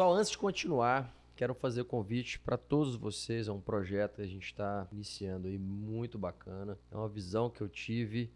Pessoal, antes de continuar, quero fazer o convite para todos vocês. É um projeto que a gente está iniciando aí muito bacana. É uma visão que eu tive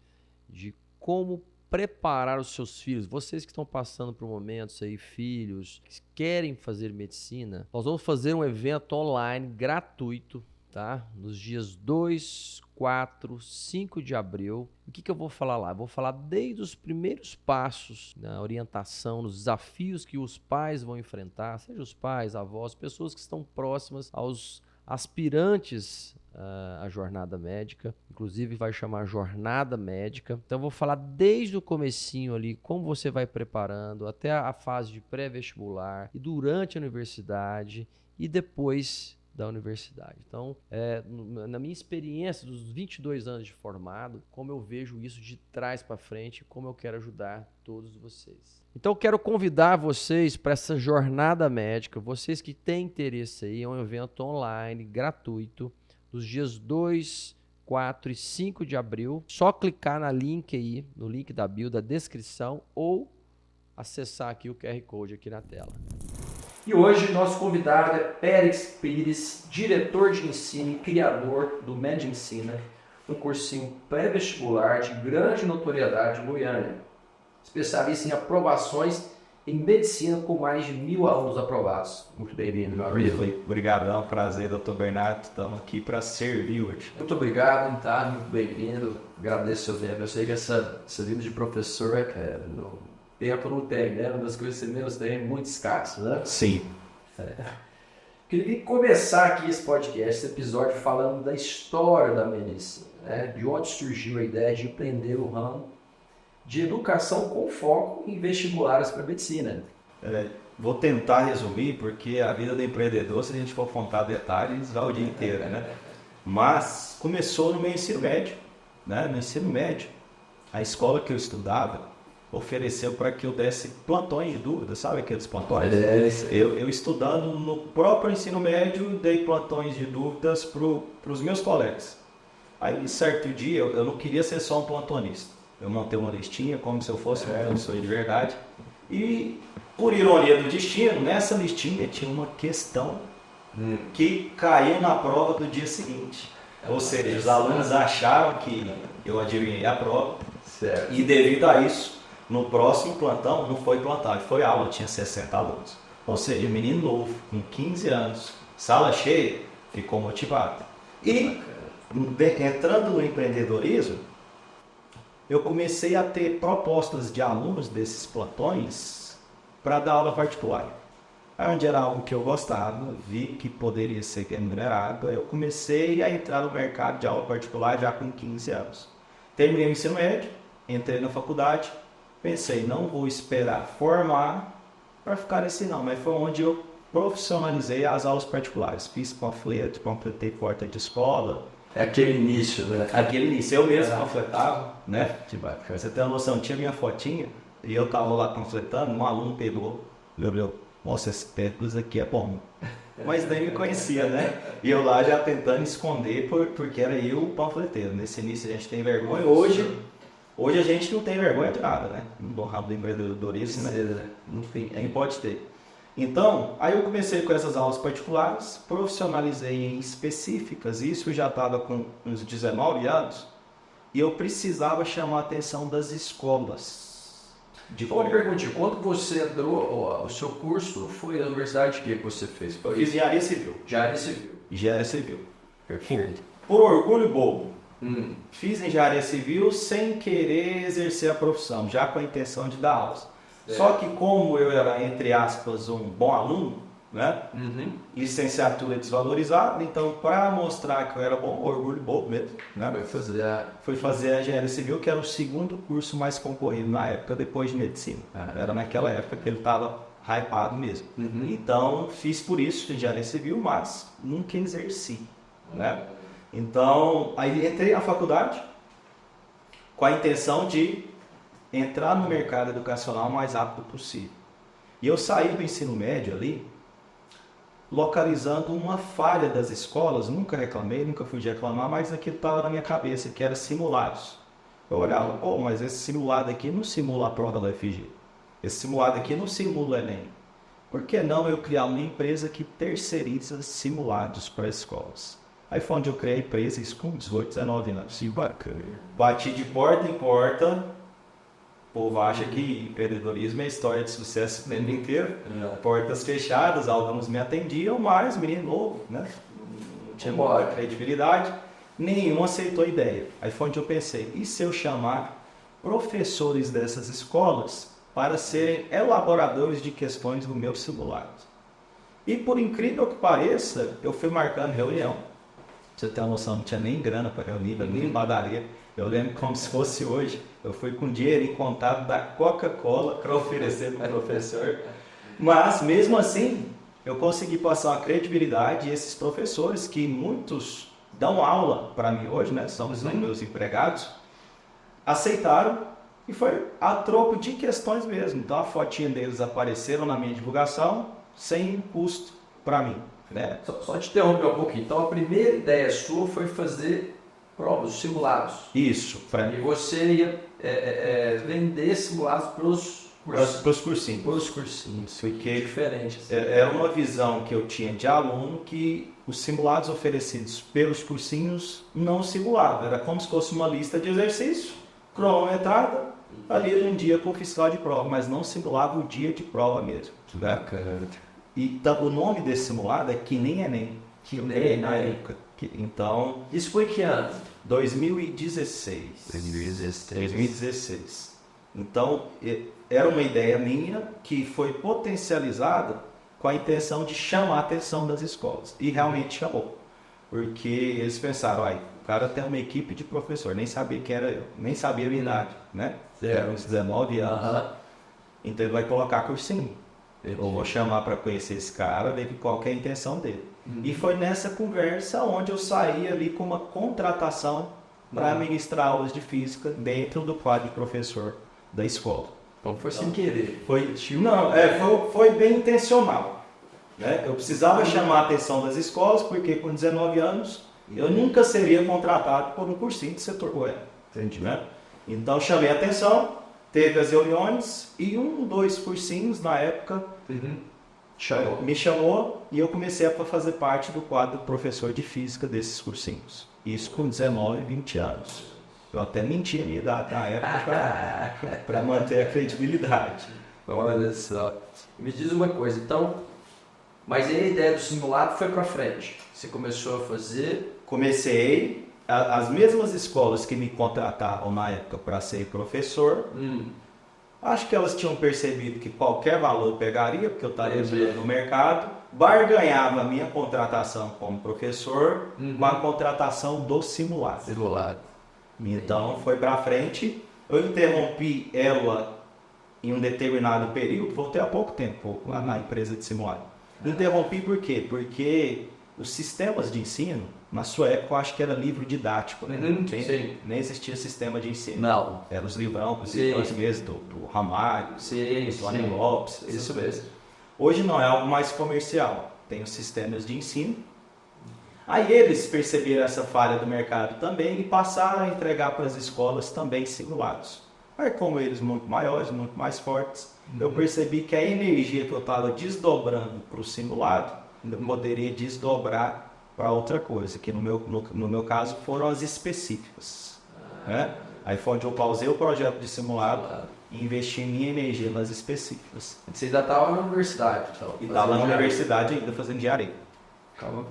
de como preparar os seus filhos. Vocês que estão passando por momentos aí, filhos, que querem fazer medicina, nós vamos fazer um evento online gratuito, tá? Nos dias 2, 4, 5 de abril. O que eu vou falar lá? Eu vou falar desde os primeiros passos na orientação, nos desafios que os pais vão enfrentar, seja os pais, avós, pessoas que estão próximas aos aspirantes à jornada médica. Inclusive vai chamar Jornada Médica. Então eu vou falar desde o comecinho ali, como você vai preparando, até a fase de pré-vestibular, e durante a universidade e depois da universidade. Então, na minha experiência dos 22 anos de formado, como eu vejo isso de trás para frente, como eu quero ajudar todos vocês. Então, eu quero convidar vocês para essa jornada médica, vocês que têm interesse aí, é um evento online, gratuito, dos dias 2, 4 e 5 de abril. Só clicar na link aí, no link da bio, da descrição, ou acessar aqui o QR Code aqui na tela. E hoje nosso convidado é Périx Pires, diretor de ensino e criador do Medicina, um cursinho pré-vestibular de grande notoriedade em Goiânia, especialista em aprovações em medicina com mais de 1.000 alunos aprovados. Muito bem-vindo, meu amigo. Obrigado, é um prazer, doutor Bernardo. Estamos aqui para servir hoje. Muito obrigado, tá? Muito bem-vindo. Agradeço seu tempo. Eu sei que essa vida de professor tempo não tem, né? Uma das coisas que você tem é muito escasso, né? Sim. Queria começar aqui esse podcast, esse episódio, falando da história da medicina, né? De onde surgiu a ideia de empreender o ramo de educação com foco em vestibulares para medicina. Vou tentar resumir, porque a vida do empreendedor, se a gente for contar detalhes, vai o dia inteiro, né? Mas começou no meu ensino médio, né? No ensino médio, a escola que eu estudava ofereceu para que eu desse plantões de dúvidas, sabe aqueles plantões? Eu estudando no próprio ensino médio, dei plantões de dúvidas para os meus colegas. Aí, certo dia, eu não queria ser só um plantonista. Eu montei uma listinha, como se eu fosse um professor de verdade. E, por ironia do destino, nessa listinha tinha uma questão que caiu na prova do dia seguinte. Ou seja, os alunos acharam que eu adivinhei a prova. Certo. E, devido a isso, no próximo plantão, não foi plantão, foi aula, tinha 60 alunos. Ou seja, menino novo, com 15 anos, sala cheia, ficou motivado. E, entrando no empreendedorismo, eu comecei a ter propostas de alunos desses plantões para dar aula particular. Onde era algo que eu gostava, vi que poderia ser remunerado, eu comecei a entrar no mercado de aula particular já com 15 anos. Terminei o ensino médio, entrei na faculdade, pensei, não vou esperar formar para ficar nesse não, mas foi onde eu profissionalizei as aulas particulares. Fiz panfleto, completei porta de escola. É aquele início, né? Aquele início, eu mesmo panfletava, né? Pra você ter uma noção, tinha minha fotinha e eu tava lá panfletando, um aluno pegou, nossa, esse pérolas aqui é bom. Mas nem me conhecia, né? E eu lá já tentando esconder porque era eu o panfleteiro. Nesse início a gente tem vergonha. Hoje a gente não tem vergonha de nada, né? No ramo do empreendedorismo, né? Enfim, nem pode ter. Então, aí eu comecei com essas aulas particulares, profissionalizei em específicas, isso eu já estava com uns 19 anos, e eu precisava chamar a atenção das escolas. Uma pergunta, quando você entrou, o seu curso foi na universidade que você fez? Eu fiz engenharia civil. Engenharia civil. Perfeito. Por orgulho bobo. Fiz engenharia civil sem querer exercer a profissão, já com a intenção de dar aulas. Só que como eu era, entre aspas, um bom aluno, né? Licenciatura desvalorizada, então para mostrar que eu era bom, orgulho bobo mesmo, né? Fui fazer a engenharia civil, que era o segundo curso mais concorrido na época, depois de medicina. Era naquela época que ele estava hypado mesmo. Então fiz por isso engenharia civil, mas nunca exerci, né? Então aí entrei na faculdade com a intenção de entrar no mercado educacional o mais rápido possível. E eu saí do ensino médio ali, localizando uma falha das escolas, nunca reclamei, nunca fui de reclamar, mas aquilo estava na minha cabeça, que era simulados. Eu olhava, mas esse simulado aqui não simula a prova da UFG. Esse simulado aqui não simula o Enem. por que não eu criar uma empresa que terceiriza simulados para escolas? Aí foi onde eu criei a empresa, isso com 18, 19 anos. Que bacana. Bati de porta em porta. O povo acha que empreendedorismo é história de sucesso o tempo inteiro. Portas fechadas, alguns me atendiam, mas menino novo, né? Não tinha muita credibilidade. Nenhum aceitou a ideia. Aí foi onde eu pensei, e se eu chamar professores dessas escolas para serem elaboradores de questões do meu simulado? E por incrível que pareça, eu fui marcando reunião. Pra você ter uma noção, não tinha nem grana para reunir, nem padaria. Eu lembro como se fosse hoje. Eu fui com dinheiro em contato da Coca-Cola para oferecer para o professor. Mas, mesmo assim, eu consegui passar uma credibilidade, e esses professores, que muitos dão aula para mim hoje, né? São os meus empregados, aceitaram, e foi a troco de questões mesmo. Então a fotinha deles apareceram na minha divulgação sem custo para mim. Né? Só te interromper um pouquinho. Então a primeira ideia sua foi fazer provas, simulados. Isso. E você ia vender simulados para os cursinhos. Para os cursinhos. Porque diferente. Assim. Era uma visão que eu tinha de aluno, que os simulados oferecidos pelos cursinhos não simulavam. Era como se fosse uma lista de exercício, cronometrada, ali um dia com fiscal de prova, mas não simulava o dia de prova mesmo. Que bacana. E o nome desse simulado é Que Nem Enem. Que nem na época. Então, isso foi que ano? 2016. 2016. Então, era uma ideia minha que foi potencializada com a intenção de chamar a atenção das escolas. E realmente chamou. Porque eles pensaram, o cara tem uma equipe de professor, nem sabia quem era eu, nem sabia a minha idade, né? Eram uns 19 anos. Então ele vai colocar cursinho. Eu vou chamar para conhecer esse cara, ver qual que é a intenção dele. E foi nessa conversa onde eu saí ali com uma contratação para ministrar aulas de física dentro do quadro de professor da escola. Então foi sem querer. Foi bem intencional. Né? Eu precisava chamar a atenção das escolas, porque com 19 anos eu nunca seria contratado por um cursinho de setor goiano. Entendi. Né? Então chamei a atenção, teve as reuniões e 2 cursinhos na época me chamou e eu comecei a fazer parte do quadro professor de física desses cursinhos. Isso com 19, 20 anos. Eu até menti a minha idade na época para manter a credibilidade. Olha só. Me diz uma coisa, então, mas aí a ideia do simulado foi para frente. Você começou a fazer? Comecei. As mesmas escolas que me contratavam na época para ser professor, acho que elas tinham percebido que qualquer valor pegaria, porque eu estaria no mercado, barganhava a minha contratação como professor com a contratação do simulado. Então foi para frente. Eu interrompi ela em um determinado período, voltei há pouco tempo lá na empresa de simulado. Interrompi por quê? Porque os sistemas de ensino, na sua época, eu acho que era livro didático, né? Nem existia sistema de ensino. Não. Eram os livrão, os ingleses do Ramalho, do Anil Lopes. Isso mesmo. Hoje não, é algo mais comercial. Tem os sistemas de ensino. Aí eles perceberam essa falha do mercado também e passaram a entregar para as escolas também simulados. Aí como eles muito maiores, muito mais fortes, eu percebi que a energia que eu estava desdobrando para o simulado, eu poderia desdobrar para outra coisa, que no meu caso foram as específicas. Né? Aí foi onde eu pausei o projeto de simulado e investi minha energia nas específicas. Você ainda estava na universidade? Então, e estava na universidade ainda fazendo engenharia. Calma.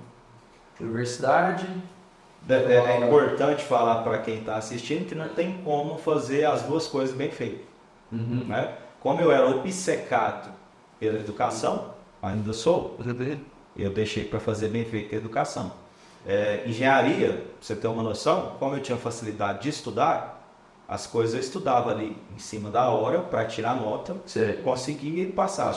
Universidade. É importante falar para quem está assistindo que não tem como fazer as duas coisas bem feitas. Né? Como eu era obcecado pela educação, ainda sou, eu deixei para fazer bem feito a educação. Engenharia, pra você ter uma noção, como eu tinha facilidade de estudar, as coisas eu estudava ali em cima da hora para tirar nota, conseguia passar,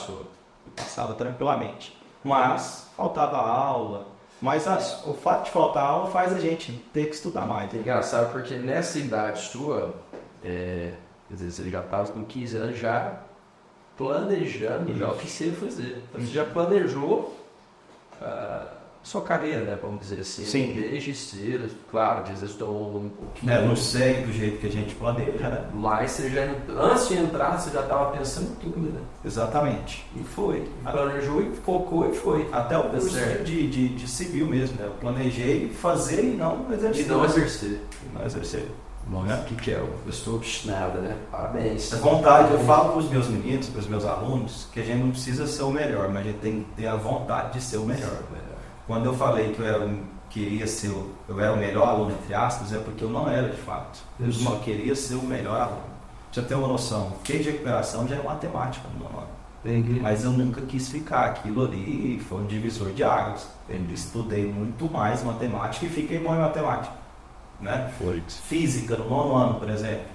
passava tranquilamente. Mas faltava aula. Mas o fato de faltar aula faz a gente ter que estudar mais. É engraçado porque nessa idade sua, às vezes você já estava com 15 anos já planejando já o que você ia fazer. Então, você já planejou sua carreira, né, vamos dizer assim. Sim. Desde cedo, claro, às vezes estou um pouquinho... Não segue do jeito que a gente planeja, né? Mas você já, antes de entrar, você já estava pensando em tudo, né? Exatamente. E foi. Planejou e focou e foi. Até o curso de civil mesmo, né? Eu planejei fazer e não exercer. E não exercer. Não exercer. Bom, né? O que é? Eu estou obstinada, né? Parabéns. É vontade. Eu falo para os meus meninos, para os meus alunos, que a gente não precisa ser o melhor, mas a gente tem que ter a vontade de ser o melhor. Quando eu falei que eu era o melhor aluno, entre aspas, é porque eu não era de fato. Eu só queria ser o melhor aluno. Pra você ter uma noção, QI de recuperação já é matemática no meu nome. Mas eu nunca quis ficar. Aquilo ali foi um divisor de águas. Eu estudei muito mais matemática e fiquei bom em matemática. Né? Física, no 9º ano, por exemplo.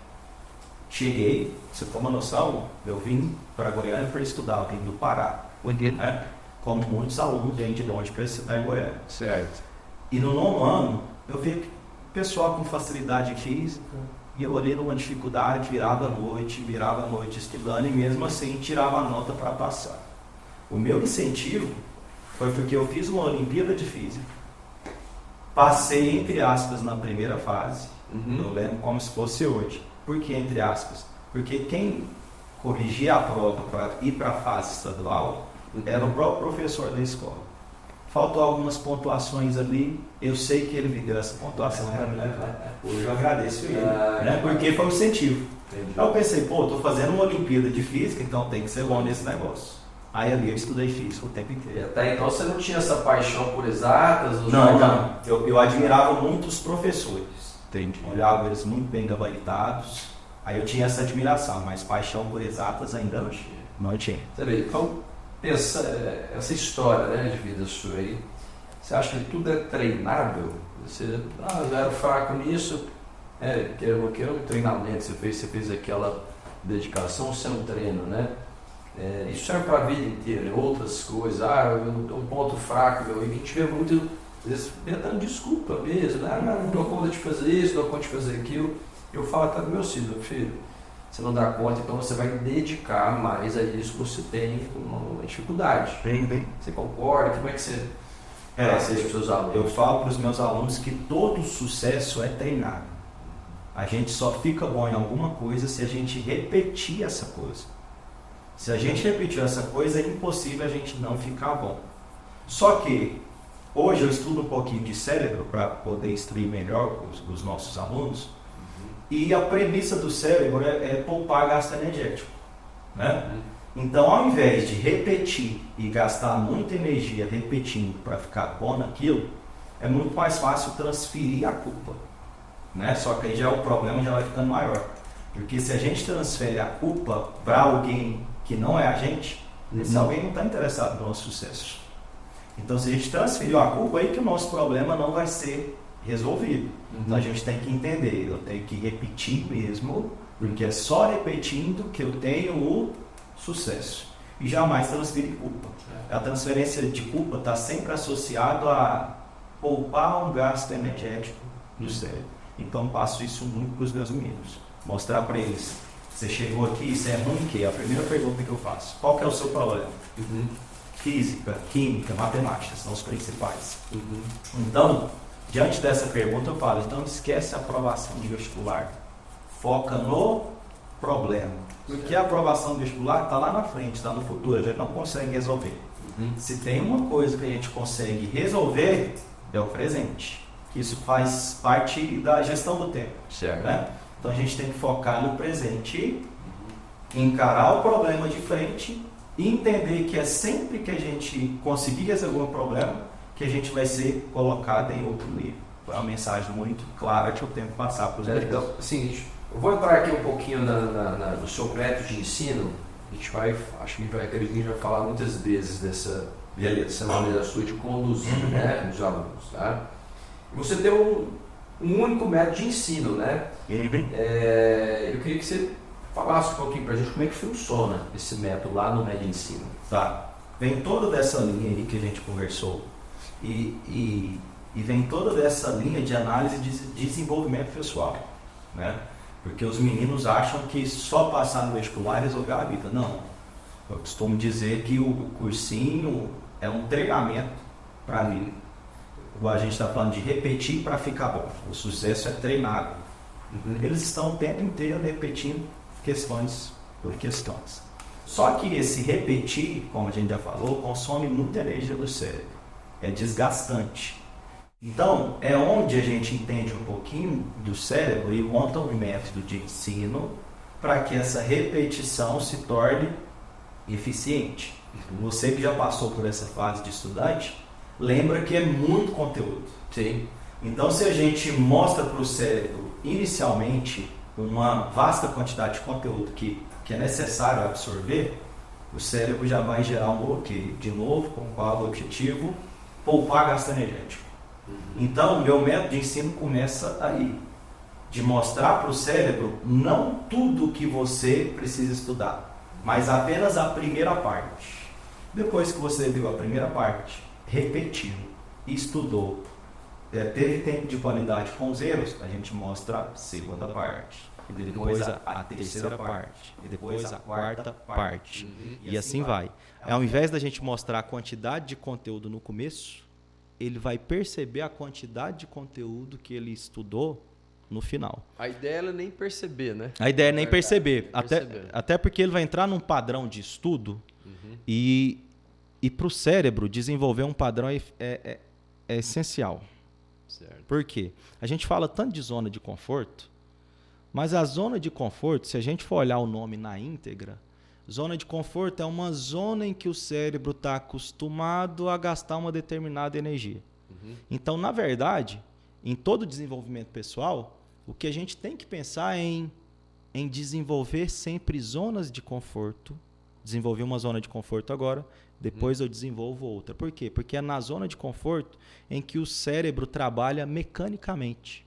Cheguei, você tem uma noção, eu vim para Goiânia para estudar, eu vim do Pará. Né? Como muitos alunos vêm de longe para estudar em Goiânia. Certo. E no 9º ano, eu vi pessoal com facilidade em física, e eu olhei numa dificuldade, virava a noite estudando, e mesmo assim tirava a nota para passar. O meu incentivo foi porque eu fiz uma Olimpíada de Física. Passei, entre aspas, na primeira fase. Eu lembro como se fosse hoje. Por que, entre aspas? Porque quem corrigia a prova para ir para a fase estadual era o próprio professor da escola. Faltou algumas pontuações ali. Eu sei que ele me deu essa pontuação para mim. Hoje eu agradeço ele. Né? Porque foi um incentivo. Então eu pensei, estou fazendo uma Olimpíada de Física, então tem que ser bom nesse negócio. Aí ali eu estudei física o tempo inteiro. Até então você não tinha essa paixão por exatas? Não. Eu admirava muito os professores. Entendi. Olhava eles muito bem gabaritados. Aí eu tinha essa admiração, mas paixão por exatas ainda não tinha. Você vê, então, essa história, né, de vida sua aí, você acha que tudo é treinável? Você, eu era fraco nisso, que é um treinamento, você fez aquela dedicação, isso é um treino, né? Isso serve para a vida inteira, outras coisas, um ponto fraco, e a gente vê muito, às vezes, dando desculpa mesmo, não dou conta de fazer isso, não dou conta de fazer aquilo. Eu falo até do meu filho, você não dá conta, então você vai dedicar mais a isso que você tem uma dificuldade. Bem. Você concorda? Como é que você seja para os seus alunos? Eu falo para os meus alunos que todo sucesso é treinado. A gente só fica bom em alguma coisa se a gente repetir essa coisa. Se a gente repetir essa coisa, é impossível a gente não ficar bom. Só que, hoje eu estudo um pouquinho de cérebro para poder instruir melhor os nossos alunos. E a premissa do cérebro é poupar gasto energético. Né? Então, ao invés de repetir e gastar muita energia repetindo para ficar bom naquilo, é muito mais fácil transferir a culpa. Né? Só que aí já o problema já vai ficando maior. Porque se a gente transfere a culpa para alguém que não é a gente, esse alguém não está interessado no nosso sucesso. Então, se a gente transferiu a culpa, aí que o nosso problema não vai ser resolvido. Então, a gente tem que entender, eu tenho que repetir mesmo, porque é só repetindo que eu tenho o sucesso. E jamais transferir culpa. A transferência de culpa está sempre associada a poupar um gasto energético do cérebro. Então, passo isso muito para os meus meninos. Mostrar para eles. Você chegou aqui, isso é ruim que? A primeira pergunta que eu faço. Qual que é o seu problema? Física, química, matemática, são os principais. Então, diante dessa pergunta eu falo, então esquece a aprovação de vestibular. Foca no problema. Porque a aprovação vestibular está lá na frente, está no futuro, a gente não consegue resolver. Se tem uma coisa que a gente consegue resolver, é o presente. Isso faz parte da gestão do tempo. Certo. Né? Então a gente tem que focar no presente, encarar o problema de frente e entender que é sempre que a gente conseguir resolver um problema que a gente vai ser colocado em outro nível. É uma mensagem muito clara que eu tenho que passar para os alunos. Então, assim, eu vou entrar aqui um pouquinho no seu método de ensino. Acho que a gente vai falar muitas vezes dessa maneira sua de conduzir, né, os alunos, tá? E você tem um único método de ensino, né? Eu queria que você falasse um pouquinho pra gente como é que funciona esse método lá no método de ensino. Tá. Vem toda dessa linha aí que a gente conversou e vem toda dessa linha de análise de desenvolvimento pessoal, né? Porque os meninos acham que só passar no vestibular e resolver a vida. Não. Eu costumo dizer que o cursinho é um treinamento para a vida. igual a gente está falando de repetir para ficar bom. O sucesso é treinado. Eles estão o tempo inteiro repetindo questões por questões. Só que esse repetir, como a gente já falou, consome muita energia do cérebro. É desgastante. Então, é onde a gente entende um pouquinho do cérebro e monta um método de ensino para que essa repetição se torne eficiente. Você que já passou por essa fase de estudante, lembra que é muito conteúdo. Sim. Então, se a gente mostra para o cérebro, inicialmente, uma vasta quantidade de conteúdo que é necessário absorver, o cérebro já vai gerar um bloqueio. De novo, com qual o objetivo? Poupar gasto energético. Então, o meu método de ensino começa aí. De mostrar para o cérebro não tudo que você precisa estudar, mas apenas a primeira parte. Depois que você viu a primeira parte, repetiu, estudou, teve tempo de validade com os erros, a gente mostra a segunda parte. E depois a terceira parte. E depois a quarta parte. E assim vai. Ao invés da gente mostrar a quantidade de conteúdo no começo, ele vai perceber a quantidade de conteúdo que ele estudou no final. A ideia é nem perceber, né? A ideia é nem perceber. Perceber. Até porque ele vai entrar num padrão de estudo e para o cérebro desenvolver um padrão é essencial. Certo. Por quê? A gente fala tanto de zona de conforto, mas a zona de conforto, se a gente for olhar o nome na íntegra, zona de conforto é uma zona em que o cérebro está acostumado a gastar uma determinada energia. Então, na verdade, em todo desenvolvimento pessoal, o que a gente tem que pensar é em desenvolver sempre zonas de conforto. Desenvolvi uma zona de conforto agora, depois eu desenvolvo outra. Por quê? Porque é na zona de conforto em que o cérebro trabalha mecanicamente,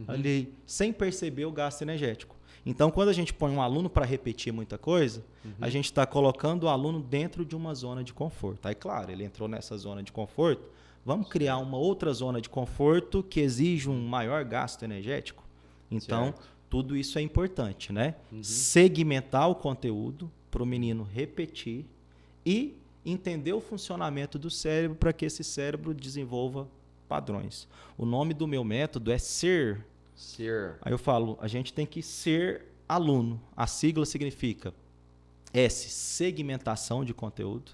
ali, sem perceber o gasto energético. Então, quando a gente põe um aluno para repetir muita coisa, a gente está colocando o aluno dentro de uma zona de conforto. Aí, claro, ele entrou nessa zona de conforto, vamos criar uma outra zona de conforto que exige um maior gasto energético? Então, tudo isso é importante, né? Segmentar o conteúdo para o menino repetir e entender o funcionamento do cérebro para que esse cérebro desenvolva padrões. O nome do meu método é SER. Aí eu falo, a gente tem que ser aluno. A sigla significa S, segmentação de conteúdo,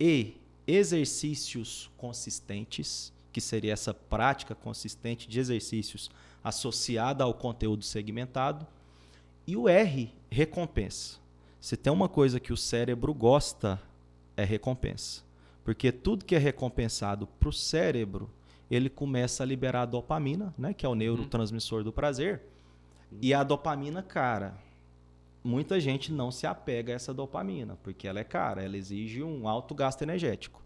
E, exercícios consistentes, que seria essa prática consistente de exercícios associada ao conteúdo segmentado, e o R, recompensa. Se tem uma coisa que o cérebro gosta, é recompensa. Porque tudo que é recompensado para o cérebro, ele começa a liberar a dopamina, né, que é o neurotransmissor do prazer. E a dopamina, cara, muita gente não se apega a essa dopamina, porque ela é cara, ela exige um alto gasto energético.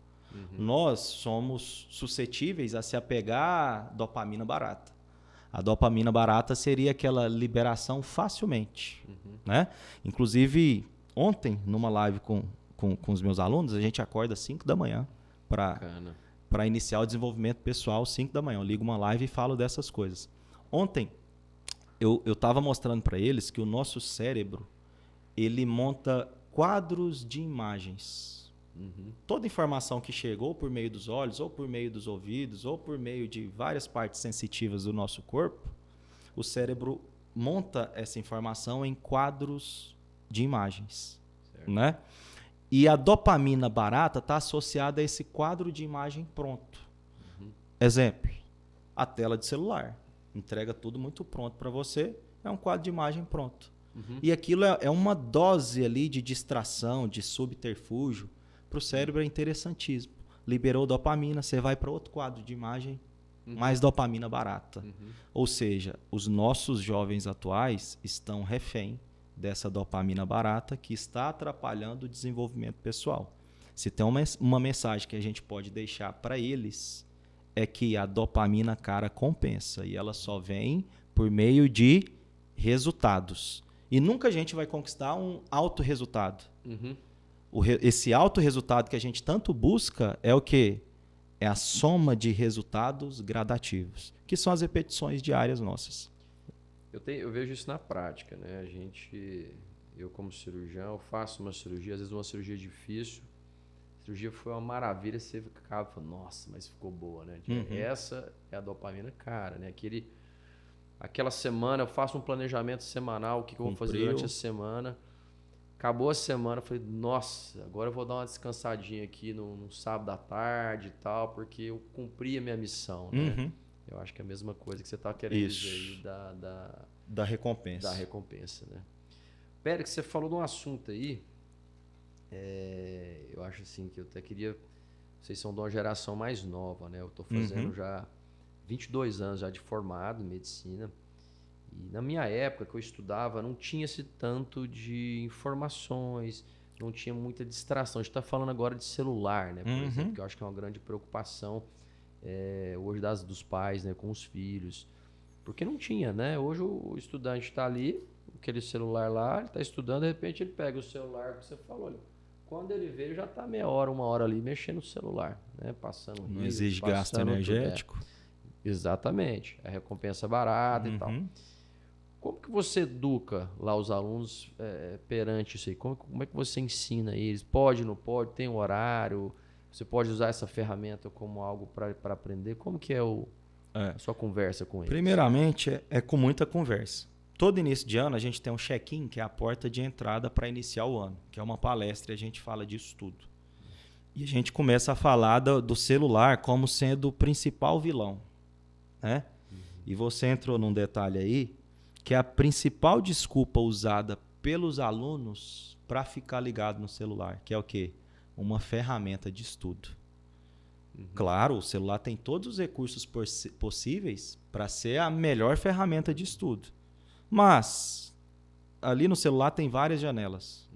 Nós somos suscetíveis a se apegar à dopamina barata. A dopamina barata seria aquela liberação facilmente. Né? Inclusive, ontem, numa live com os meus alunos, a gente acorda às 5 da manhã para iniciar o desenvolvimento pessoal, 5 da manhã. Eu ligo uma live e falo dessas coisas. Ontem, eu estava mostrando para eles que o nosso cérebro, ele monta quadros de imagens. Toda informação que chegou por meio dos olhos, ou por meio dos ouvidos, ou por meio de várias partes sensitivas do nosso corpo, o cérebro monta essa informação em quadros de imagens. Né? E a dopamina barata está associada a esse quadro de imagem pronto. Exemplo, a tela de celular. Entrega tudo muito pronto para você, é um quadro de imagem pronto. E aquilo é uma dose ali de distração, de subterfúgio. Para o cérebro é interessantíssimo. Liberou dopamina, você vai para outro quadro de imagem, mais dopamina barata. Ou seja, os nossos jovens atuais estão refém dessa dopamina barata que está atrapalhando o desenvolvimento pessoal. Se tem uma mensagem que a gente pode deixar para eles, é que a dopamina cara compensa e ela só vem por meio de resultados. E nunca a gente vai conquistar um alto resultado. Esse alto resultado que a gente tanto busca é o quê? É a soma de resultados gradativos, que são as repetições diárias nossas. Eu vejo isso na prática, né? Eu como cirurgião, faço uma cirurgia, às vezes uma cirurgia difícil, cirurgia foi uma maravilha, você ficava falando, nossa, mas ficou boa, né? Essa é a dopamina cara, né? Aquela semana eu faço um planejamento semanal, o que eu vou fazer durante a semana. Acabou a semana, eu falei, nossa, agora eu vou dar uma descansadinha aqui no sábado à tarde e tal, porque eu cumpri a minha missão, né? Eu acho que é a mesma coisa que você está querendo dizer aí da recompensa. Da recompensa, né? Pérez, você falou de um assunto aí, eu acho assim que eu até queria... Vocês são de uma geração mais nova, né? Eu estou fazendo já 22 anos já de formado em medicina. E na minha época que eu estudava, não tinha-se tanto de informações, não tinha muita distração. A gente está falando agora de celular, né? Por exemplo, que eu acho que é uma grande preocupação hoje dos pais, né? Com os filhos. Porque não tinha, né? Hoje o estudante está ali, aquele celular lá, ele está estudando, de repente ele pega o celular que você falou, olha, quando ele vê, ele já está meia hora, uma hora ali mexendo no celular, né? Passando Não rios, exige gasto energético. Exatamente. A recompensa barata e tal. Como que você educa lá os alunos perante isso aí? Como é que você ensina eles? Pode, não pode? Tem um horário? Você pode usar essa ferramenta como algo para aprender? Como que é a sua conversa com eles? Primeiramente, é com muita conversa. Todo início de ano a gente tem um check-in, que é a porta de entrada para iniciar o ano, que é uma palestra e a gente fala disso tudo. E a gente começa a falar do celular como sendo o principal vilão, né? E você entrou num detalhe aí, que é a principal desculpa usada pelos alunos para ficar ligado no celular, que é o quê? Uma ferramenta de estudo. Claro, o celular tem todos os recursos possíveis para ser a melhor ferramenta de estudo. Mas, ali no celular tem várias janelas.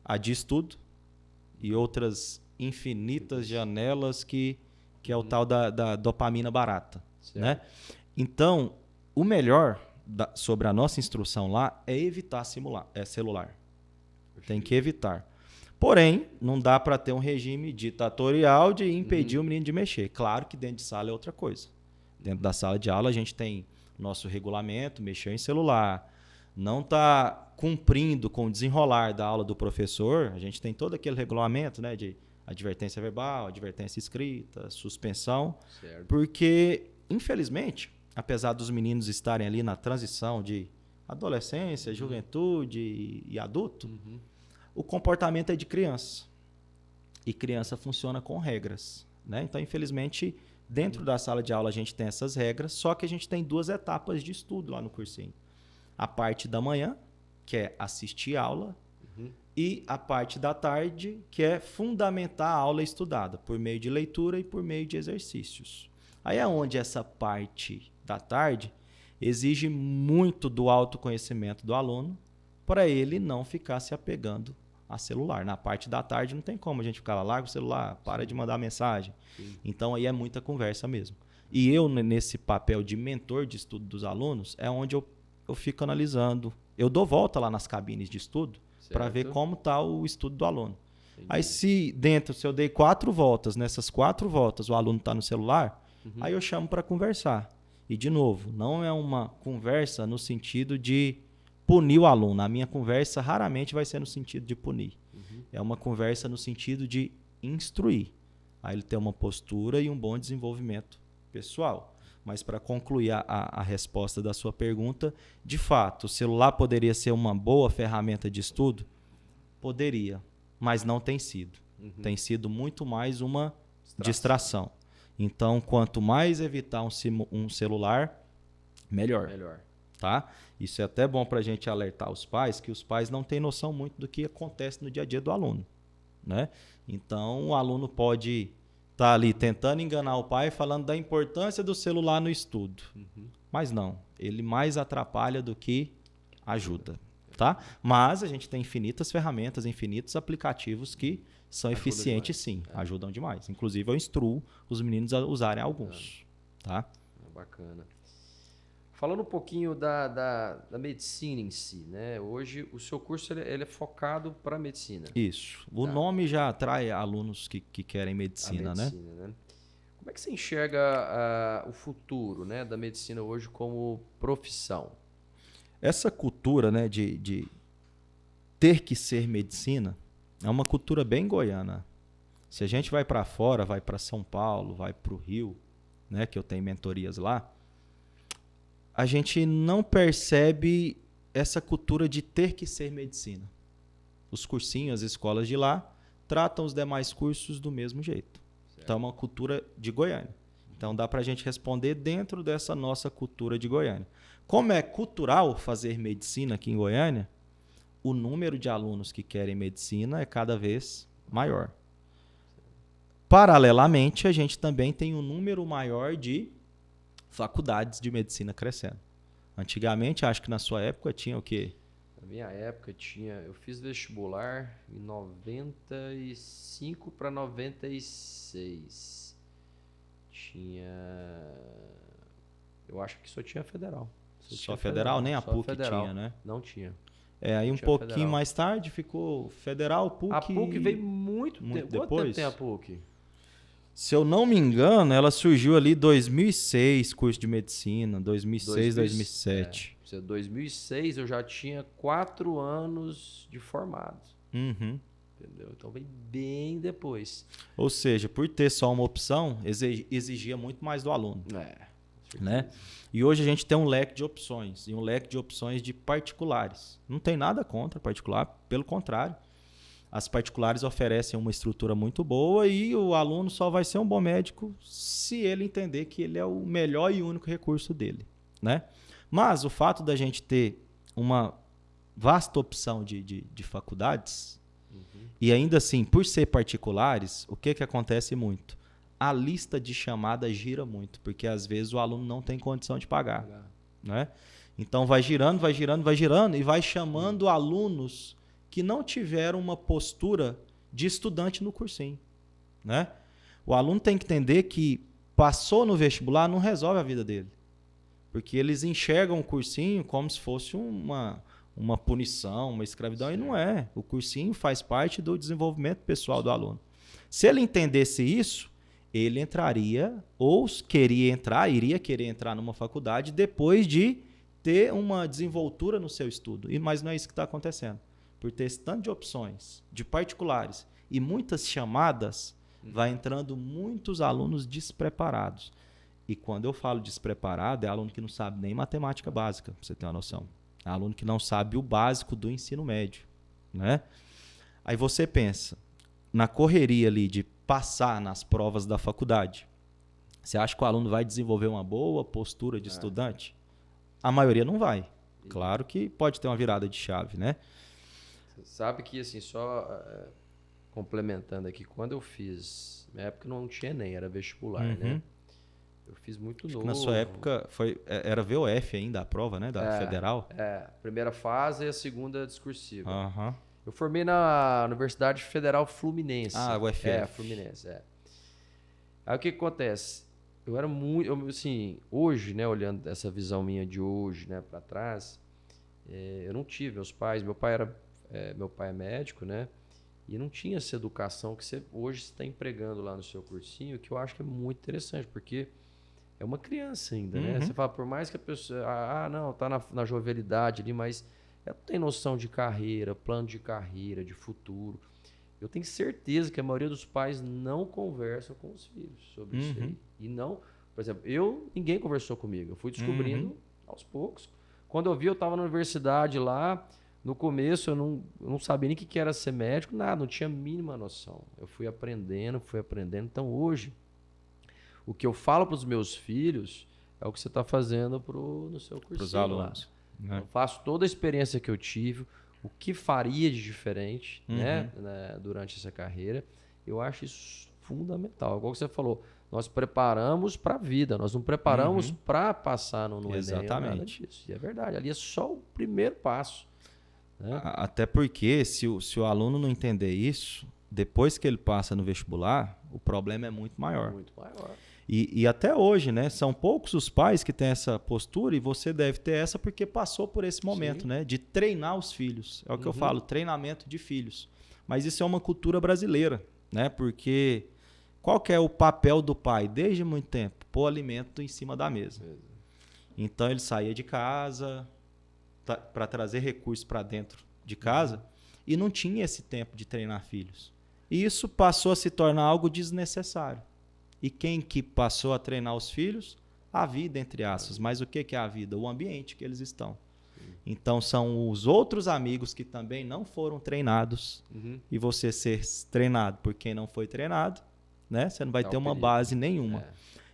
A de estudo e outras infinitas janelas que é o tal da dopamina barata. Né? Então, o melhor sobre a nossa instrução lá é evitar celular. Tem que evitar. Porém, não dá para ter um regime ditatorial de impedir o menino de mexer. Claro que dentro de sala é outra coisa. Dentro da sala de aula a gente tem nosso regulamento, mexer em celular, não está cumprindo com o desenrolar da aula do professor, a gente tem todo aquele regulamento, né, de advertência verbal, advertência escrita, suspensão, porque, infelizmente, apesar dos meninos estarem ali na transição de adolescência, juventude e adulto, o comportamento é de criança. E criança funciona com regras, né? Então, infelizmente, dentro da sala de aula a gente tem essas regras, só que a gente tem 2 etapas de estudo lá no cursinho. A parte da manhã, que é assistir a aula, e a parte da tarde, que é fundamentar a aula estudada, por meio de leitura e por meio de exercícios. Aí é onde essa parte da tarde exige muito do autoconhecimento do aluno para ele não ficar se apegando a celular. Na parte da tarde não tem como a gente ficar lá, larga o celular, para de mandar mensagem. Então aí é muita conversa mesmo. E eu, nesse papel de mentor de estudo dos alunos, é onde eu fico analisando. Eu dou volta lá nas cabines de estudo para ver como está o estudo do aluno. Aí se eu dei 4 voltas, nessas 4 voltas o aluno está no celular, aí eu chamo para conversar. E de novo, não é uma conversa no sentido de punir o aluno. A minha conversa raramente vai ser no sentido de punir. É uma conversa no sentido de instruir. Aí ele tem uma postura e um bom desenvolvimento pessoal. Mas para concluir a resposta da sua pergunta, de fato, o celular poderia ser uma boa ferramenta de estudo? Poderia, mas não tem sido. Tem sido muito mais uma distração. Então, quanto mais evitar um celular, melhor. Tá? Isso é até bom para a gente alertar os pais, que os pais não têm noção muito do que acontece no dia a dia do aluno. Né? Então, o aluno pode estar ali tentando enganar o pai, falando da importância do celular no estudo. Mas não, ele mais atrapalha do que ajuda. Tá? Mas a gente tem infinitas ferramentas, infinitos aplicativos que são eficientes sim, ajudam demais. Inclusive eu instruo os meninos a usarem alguns. Tá? Bacana. Falando um pouquinho da medicina em si, né? Hoje o seu curso ele é focado para medicina. Isso. O nome já atrai alunos que querem medicina, né? Como é que você enxerga o futuro, né, da medicina hoje como profissão? Essa cultura, né, de ter que ser medicina é uma cultura bem goiana. Se a gente vai para fora, vai para São Paulo, vai para o Rio, né, que eu tenho mentorias lá, a gente não percebe essa cultura de ter que ser medicina. Os cursinhos, as escolas de lá, tratam os demais cursos do mesmo jeito. Certo. Então é uma cultura de Goiânia. Então dá para a gente responder dentro dessa nossa cultura de Goiânia. Como é cultural fazer medicina aqui em Goiânia, o número de alunos que querem medicina é cada vez maior. Paralelamente, a gente também tem um número maior de faculdades de medicina crescendo. Antigamente, acho que na sua época tinha o quê? Na minha época eu fiz vestibular em 95 para 96. Eu acho que só tinha federal. Só federal? Nem a PUC federal. tinha, né? Não tinha. Aí um pouquinho federal. Mais tarde ficou federal, PUC. A PUC veio muito tempo. Depois. Quanto tempo tem a PUC? Se eu não me engano, ela surgiu ali em 2006, curso de medicina, 2006, 2007. Em 2006 eu já tinha 4 anos de formado. Uhum. Entendeu? Então veio bem depois. Ou seja, por ter só uma opção, exigia muito mais do aluno. Né? E hoje a gente tem um leque de opções, e um leque de opções de particulares. Não tem nada contra particular, pelo contrário. As particulares oferecem uma estrutura muito boa e o aluno só vai ser um bom médico se ele entender que ele é o melhor e único recurso dele, né? Mas o fato da gente ter uma vasta opção de faculdades, e ainda assim, por ser particulares, o que acontece muito? A lista de chamada gira muito, porque às vezes o aluno não tem condição de pagar, né? Então vai girando e vai chamando alunos que não tiveram uma postura de estudante no cursinho, né? O aluno tem que entender que passou no vestibular não resolve a vida dele, porque eles enxergam o cursinho como se fosse uma punição, uma escravidão, certo. E não é. O cursinho faz parte do desenvolvimento pessoal do aluno. Se ele entendesse isso, ele entraria ou iria querer entrar numa faculdade depois de ter uma desenvoltura no seu estudo. Mas não é isso que está acontecendo. Por ter esse tanto de opções, de particulares e muitas chamadas, vai entrando muitos alunos despreparados. E quando eu falo despreparado, é aluno que não sabe nem matemática básica, para você ter uma noção. É aluno que não sabe o básico do ensino médio, né? Aí você pensa, na correria ali de passar nas provas da faculdade, você acha que o aluno vai desenvolver uma boa postura de estudante? A maioria não vai. Claro que pode ter uma virada de chave, né? Sabe que, assim, só complementando aqui, quando eu fiz, na época não tinha Enem, era vestibular, né? Eu fiz muito novo. Na sua época era VOF ainda a prova, né? Da federal? Primeira fase e a segunda discursiva. Uhum. Eu formei na Universidade Federal Fluminense. UFF. Fluminense, Aí o que acontece? Eu era muito, assim, hoje, né, olhando essa visão minha de hoje, né, para trás, eu não tive meus pais, meu pai é médico, né? E não tinha essa educação que você hoje está empregando lá no seu cursinho, que eu acho que é muito interessante, porque é uma criança ainda, né? Você fala, por mais que a pessoa, não, tá na jovialidade ali, mas ela não tem noção de carreira, plano de carreira, de futuro. Eu tenho certeza que a maioria dos pais não conversam com os filhos sobre isso aí. E não, por exemplo, ninguém conversou comigo. Eu fui descobrindo aos poucos. Quando eu vi, eu estava na universidade lá. No começo, eu não sabia nem o que era ser médico, nada, não tinha a mínima noção. Eu fui aprendendo. Então, hoje, o que eu falo para os meus filhos é o que você está fazendo no seu cursinho. Para os alunos. Né? Eu faço toda a experiência que eu tive, o que faria de diferente né, durante essa carreira. Eu acho isso fundamental. Igual você falou, nós preparamos para a vida, nós não preparamos para passar no Enem. Exatamente. Disso. E é verdade, ali é só o primeiro passo. Né? Até porque, se o aluno não entender isso, depois que ele passa no vestibular, o problema é muito maior. Muito maior. E até hoje, né? São poucos os pais que têm essa postura e você deve ter essa porque passou por esse momento, né? De treinar os filhos. É o que eu falo, treinamento de filhos. Mas isso é uma cultura brasileira, né? Porque qual que é o papel do pai desde muito tempo? Pôr alimento em cima da mesa. Então ele saía de casa para trazer recursos para dentro de casa e não tinha esse tempo de treinar filhos. E isso passou a se tornar algo desnecessário. E quem que passou a treinar os filhos? A vida, entre aspas. Mas o que é a vida? O ambiente que eles estão. Então, são os outros amigos que também não foram treinados. E você ser treinado por quem não foi treinado, né? Você não vai ter uma base nenhuma.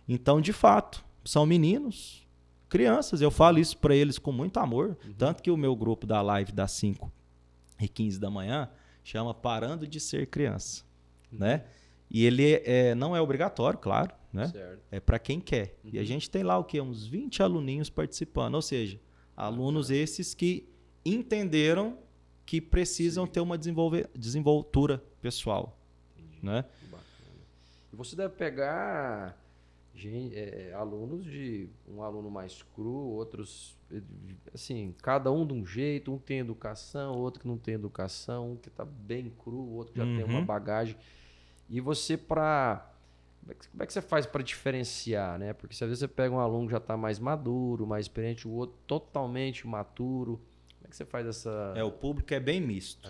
Então, de fato, são meninos, crianças. Eu falo isso para eles com muito amor. Tanto que o meu grupo da live das 5h15 da manhã chama Parando de Ser Criança. Né? E ele não é obrigatório, claro. Né? É para quem quer. E a gente tem lá o quê? Uns 20 aluninhos participando. Ou seja, alunos esses que entenderam que precisam ter uma desenvoltura pessoal. Né? E você deve pegar alunos de um aluno mais cru, outros assim, cada um de um jeito, um tem educação, outro que não tem educação, um que está bem cru, outro que já tem uma bagagem. E você como é que você faz para diferenciar, né? Porque se às vezes você pega um aluno que já está mais maduro, mais experiente, o outro totalmente imaturo, como é que você faz essa... O público é bem misto,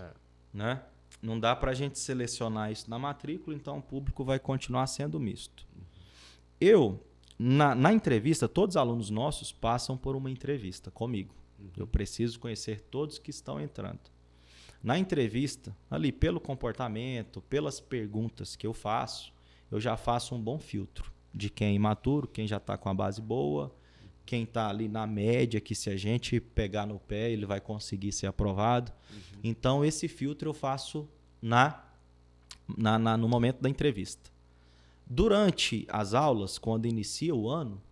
né? Não dá para a gente selecionar isso na matrícula, então o público vai continuar sendo misto. Na entrevista, todos os alunos nossos passam por uma entrevista comigo. Eu preciso conhecer todos que estão entrando. Na entrevista, ali pelo comportamento, pelas perguntas que eu faço, eu já faço um bom filtro de quem é imaturo, quem já está com a base boa, quem está ali na média, que se a gente pegar no pé, ele vai conseguir ser aprovado. Então, esse filtro eu faço no momento da entrevista. Durante as aulas, quando inicia o ano,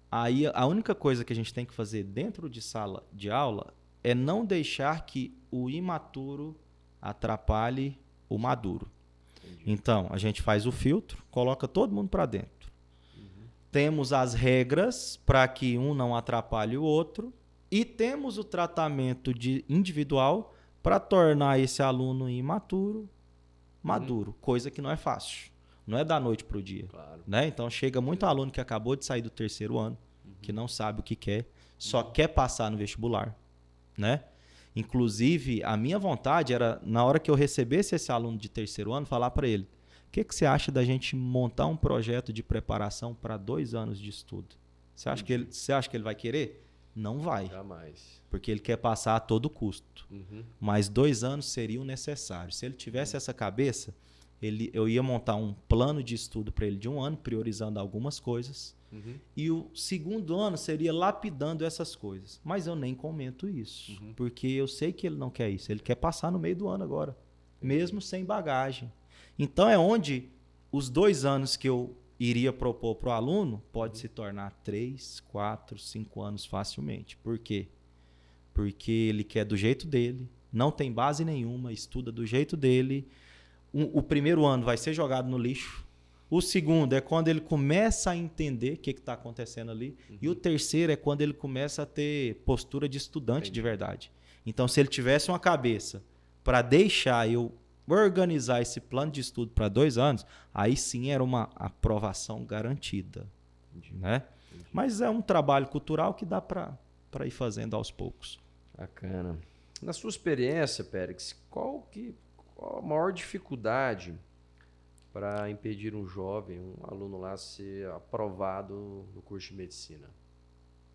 aí a única coisa que a gente tem que fazer dentro de sala de aula é não deixar que o imaturo atrapalhe o maduro. Então, a gente faz o filtro, coloca todo mundo para dentro. Temos as regras para que um não atrapalhe o outro e temos o tratamento individual para tornar esse aluno imaturo maduro, coisa que não é fácil. Não é da noite para o dia. Claro. Né? Então, chega muito aluno que acabou de sair do 3º ano, que não sabe o que quer, só quer passar no vestibular. Né? Inclusive, a minha vontade era, na hora que eu recebesse esse aluno de 3º ano, falar para ele: o que você acha da gente montar um projeto de preparação para 2 anos de estudo? Você acha que ele vai querer? Não vai. Jamais. Porque ele quer passar a todo custo. Mas 2 anos seriam necessários. Se ele tivesse essa cabeça, eu ia montar um plano de estudo para ele de 1 ano, priorizando algumas coisas. E o 2º ano seria lapidando essas coisas. Mas eu nem comento isso. Porque eu sei que ele não quer isso. Ele quer passar no meio do ano agora. Mesmo sem bagagem. Então é onde os 2 anos que eu iria propor para o aluno pode se tornar 3, 4, 5 anos facilmente. Por quê? Porque ele quer do jeito dele, não tem base nenhuma, estuda do jeito dele. O 1º ano vai ser jogado no lixo. O 2º é quando ele começa a entender o que está acontecendo ali. E o 3º é quando ele começa a ter postura de estudante de verdade. Então, se ele tivesse uma cabeça para deixar eu organizar esse plano de estudo para 2 anos, aí sim era uma aprovação garantida. Né? Mas é um trabalho cultural que dá para ir fazendo aos poucos. Bacana. Na sua experiência, Périx, qual a maior dificuldade para impedir um jovem, um aluno lá, ser aprovado no curso de medicina?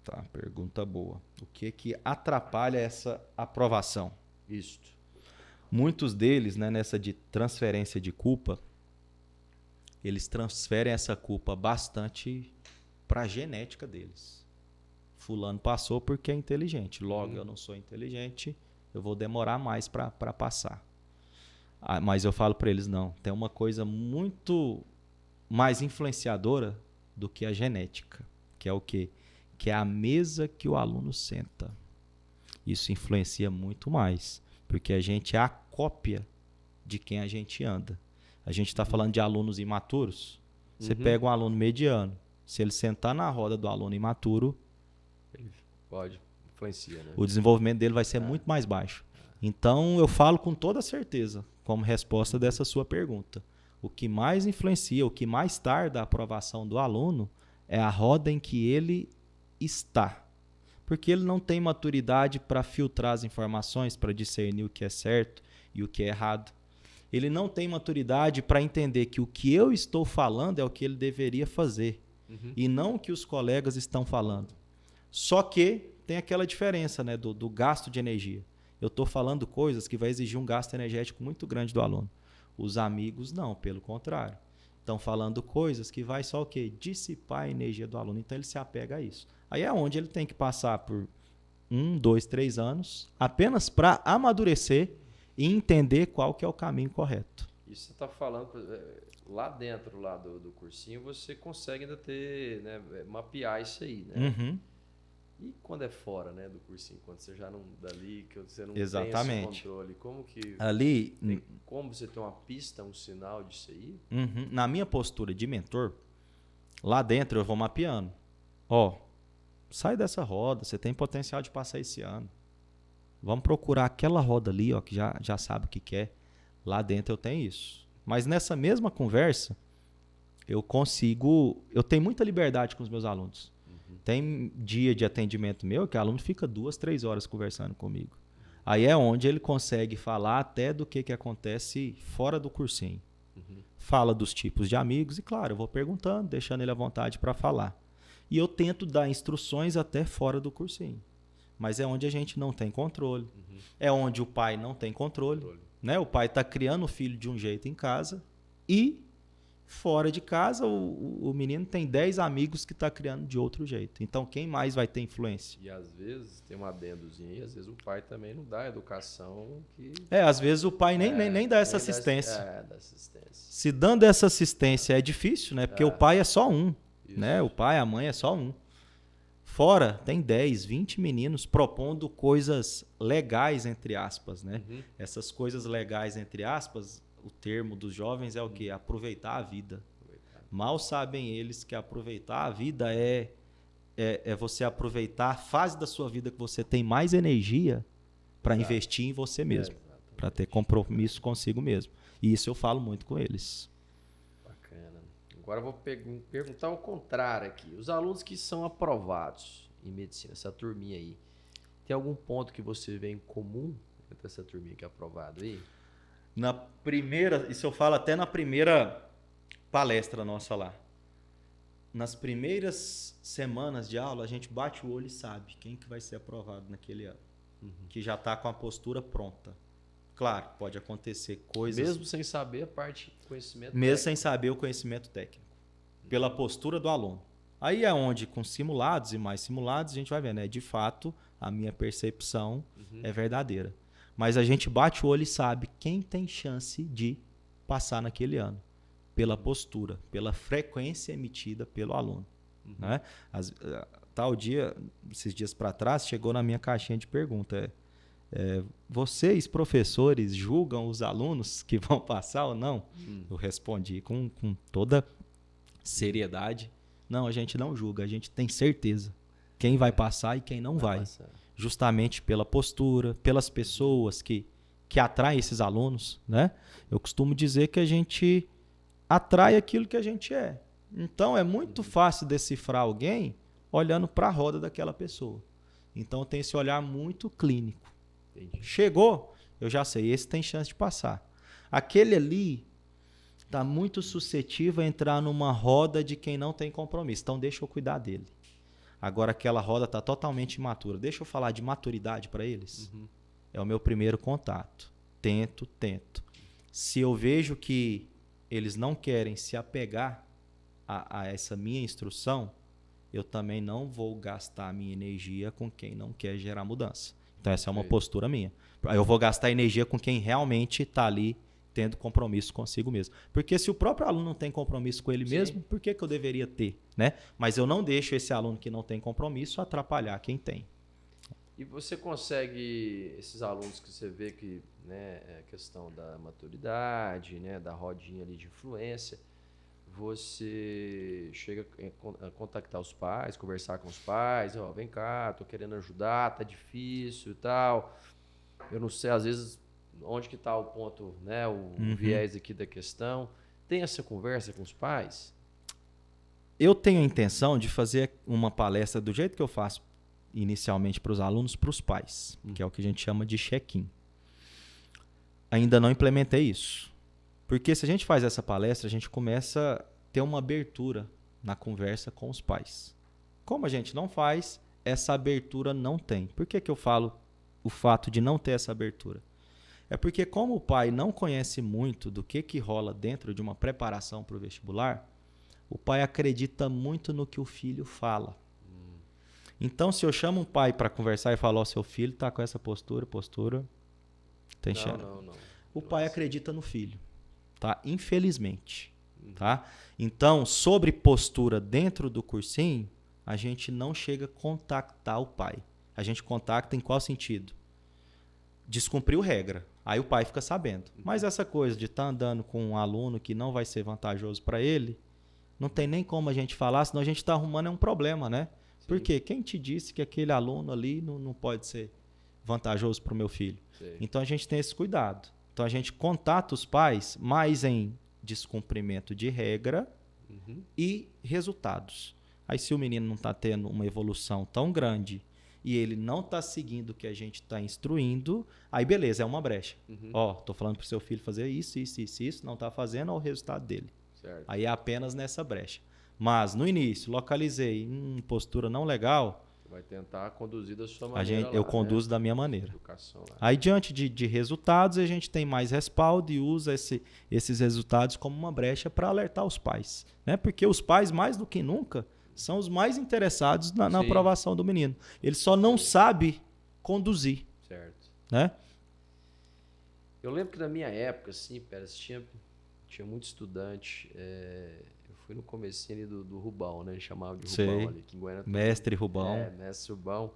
Tá, pergunta boa. O que atrapalha essa aprovação? Isto. Muitos deles, né, nessa de transferência de culpa, eles transferem essa culpa bastante para a genética deles. Fulano passou porque é inteligente. Logo, eu não sou inteligente, eu vou demorar mais para passar. Mas eu falo para eles, não, tem uma coisa muito mais influenciadora do que a genética, que é o quê? Que é a mesa que o aluno senta. Isso influencia muito mais, porque a gente é a cópia de quem a gente anda. A gente está falando de alunos imaturos. Você pega um aluno mediano, se ele sentar na roda do aluno imaturo, ele pode, influencia, né? O desenvolvimento dele vai ser muito mais baixo. Então, eu falo com toda certeza, como resposta dessa sua pergunta. O que mais influencia, o que mais tarda a aprovação do aluno é a roda em que ele está. Porque ele não tem maturidade para filtrar as informações, para discernir o que é certo e o que é errado. ele não tem maturidade para entender que o que eu estou falando é o que ele deveria fazer e não o que os colegas estão falando. Só que tem aquela diferença, né, do gasto de energia. Eu estou falando coisas que vai exigir um gasto energético muito grande do aluno. Os amigos não, pelo contrário. Estão falando coisas que vai só o quê? Dissipar a energia do aluno. Então ele se apega a isso. Aí é onde ele tem que passar por 1, 2, 3 anos apenas para amadurecer e entender qual que é o caminho correto. Isso você está falando, lá dentro lá do cursinho, você consegue ainda ter, né, mapear isso aí, né? E quando é fora, né, do cursinho, quando você já não dali, que você não tem esse controle, como que ali como você tem uma pista, um sinal disso aí? Na minha postura de mentor, lá dentro eu vou mapeando. Ó, sai dessa roda, você tem potencial de passar esse ano. Vamos procurar aquela roda ali, ó, que já sabe o que quer. Lá dentro eu tenho isso. Mas nessa mesma conversa, eu tenho muita liberdade com os meus alunos. Tem dia de atendimento meu que o aluno fica 2, 3 horas conversando comigo. Aí é onde ele consegue falar até do que acontece fora do cursinho. Fala dos tipos de amigos e, claro, eu vou perguntando, deixando ele à vontade para falar. E eu tento dar instruções até fora do cursinho. Mas é onde a gente não tem controle. É onde o pai não tem controle. Né? O pai está criando o filho de um jeito em casa e fora de casa o menino tem 10 amigos que está criando de outro jeito. Então quem mais vai ter influência? E às vezes tem um adendozinho aí, às vezes o pai também não dá a educação que... Às vezes o pai nem dá essa assistência. Dá assistência. Se dando essa assistência é difícil, né? Porque o pai é só um. Né? O pai, a mãe é só um. Fora, tem 10, 20 meninos propondo coisas legais, entre aspas, né? Essas coisas legais, entre aspas, o termo dos jovens é o quê? Aproveitar a vida. Mal sabem eles que aproveitar a vida é você aproveitar a fase da sua vida que você tem mais energia para investir em você mesmo, para ter compromisso consigo mesmo. E isso eu falo muito com eles. Agora eu vou perguntar o contrário aqui. Os alunos que são aprovados em medicina, essa turminha aí, tem algum ponto que você vê em comum entre essa turminha que é aprovada aí? Na primeira, isso eu falo até na primeira palestra nossa lá. Nas primeiras semanas de aula, a gente bate o olho e sabe quem que vai ser aprovado naquele ano. Que já está com a postura pronta. Claro, pode acontecer coisas... Mesmo sem saber a parte de conhecimento técnico. Mesmo sem saber o conhecimento técnico. Pela postura do aluno. Aí é onde, com simulados e mais simulados, a gente vai ver, né? De fato, a minha percepção é verdadeira. Mas a gente bate o olho e sabe quem tem chance de passar naquele ano. Pela postura, pela frequência emitida pelo aluno. Né? Tal dia, esses dias para trás, chegou na minha caixinha de pergunta. Vocês, professores, julgam os alunos que vão passar ou não? Eu respondi com toda seriedade. Não, a gente não julga, a gente tem certeza quem vai passar e quem não vai. Justamente pela postura, pelas pessoas que atraem esses alunos, né? Eu costumo dizer que a gente atrai aquilo que a gente é. Então, é muito fácil decifrar alguém olhando para a roda daquela pessoa. Então, tem esse olhar muito clínico. Entendi. Chegou, eu já sei, esse tem chance de passar. Aquele ali está muito suscetível a entrar numa roda de quem não tem compromisso. Então, deixa eu cuidar dele. Agora, aquela roda está totalmente imatura. Deixa eu falar de maturidade para eles. É o meu primeiro contato. Tento. Se eu vejo que eles não querem se apegar a essa minha instrução, eu também não vou gastar a minha energia com quem não quer gerar mudança. Então, essa é uma postura minha. Eu vou gastar energia com quem realmente está ali tendo compromisso consigo mesmo. Porque se o próprio aluno não tem compromisso com ele mesmo, por que eu deveria ter? Né? Mas eu não deixo esse aluno que não tem compromisso atrapalhar quem tem. E você consegue, esses alunos que você vê que, né, é questão da maturidade, né, da rodinha ali de influência, você chega a contactar os pais, conversar com os pais, vem cá, tô querendo ajudar, tá difícil e tal. Eu não sei, às vezes, onde que tá o ponto, né, o viés aqui da questão. Tem essa conversa com os pais? Eu tenho a intenção de fazer uma palestra do jeito que eu faço inicialmente para os alunos, para os pais, que é o que a gente chama de check-in. Ainda não implementei isso. Porque se a gente faz essa palestra, a gente começa a ter uma abertura na conversa com os pais. Como a gente não faz, essa abertura não tem. Por que eu falo o fato de não ter essa abertura? É porque como o pai não conhece muito do que rola dentro de uma preparação para o vestibular, o pai acredita muito no que o filho fala. Então, se eu chamo um pai para conversar e falar, seu filho está com essa postura, tem chance. Não. O pai acredita no filho, tá? Infelizmente, tá? Então, sobre postura dentro do cursinho, a gente não chega a contactar o pai. A gente contacta em qual sentido? Descumpriu regra. Aí o pai fica sabendo. Mas essa coisa de estar andando com um aluno que não vai ser vantajoso para ele, não tem nem como a gente falar, senão a gente está arrumando um problema, né? Sim. Porque quem te disse que aquele aluno ali não pode ser vantajoso para o meu filho? Sim. Então a gente tem esse cuidado. Então a gente contata os pais mais em descumprimento de regra e resultados. Aí se o menino não está tendo uma evolução tão grande e ele não está seguindo o que a gente está instruindo, aí beleza, é uma brecha. Estou falando para o seu filho fazer isso, não está fazendo, olha o resultado dele. Certo. Aí é apenas nessa brecha. Mas no início, localizei postura não legal. Você vai tentar conduzir da sua maneira. Eu conduzo da minha maneira. Educação lá. Aí diante de resultados, a gente tem mais respaldo e usa esses resultados como uma brecha para alertar os pais. Né? Porque os pais, mais do que nunca, são os mais interessados na aprovação do menino. Ele só não sabe conduzir. Certo. Né? Eu lembro que na minha época, assim, Pérez, tinha muito estudante. Eu fui no comecinho ali do Rubão, né? Eles chamavam de Rubão ali. Aqui em Goiânia, Mestre Rubão. Mestre Rubão.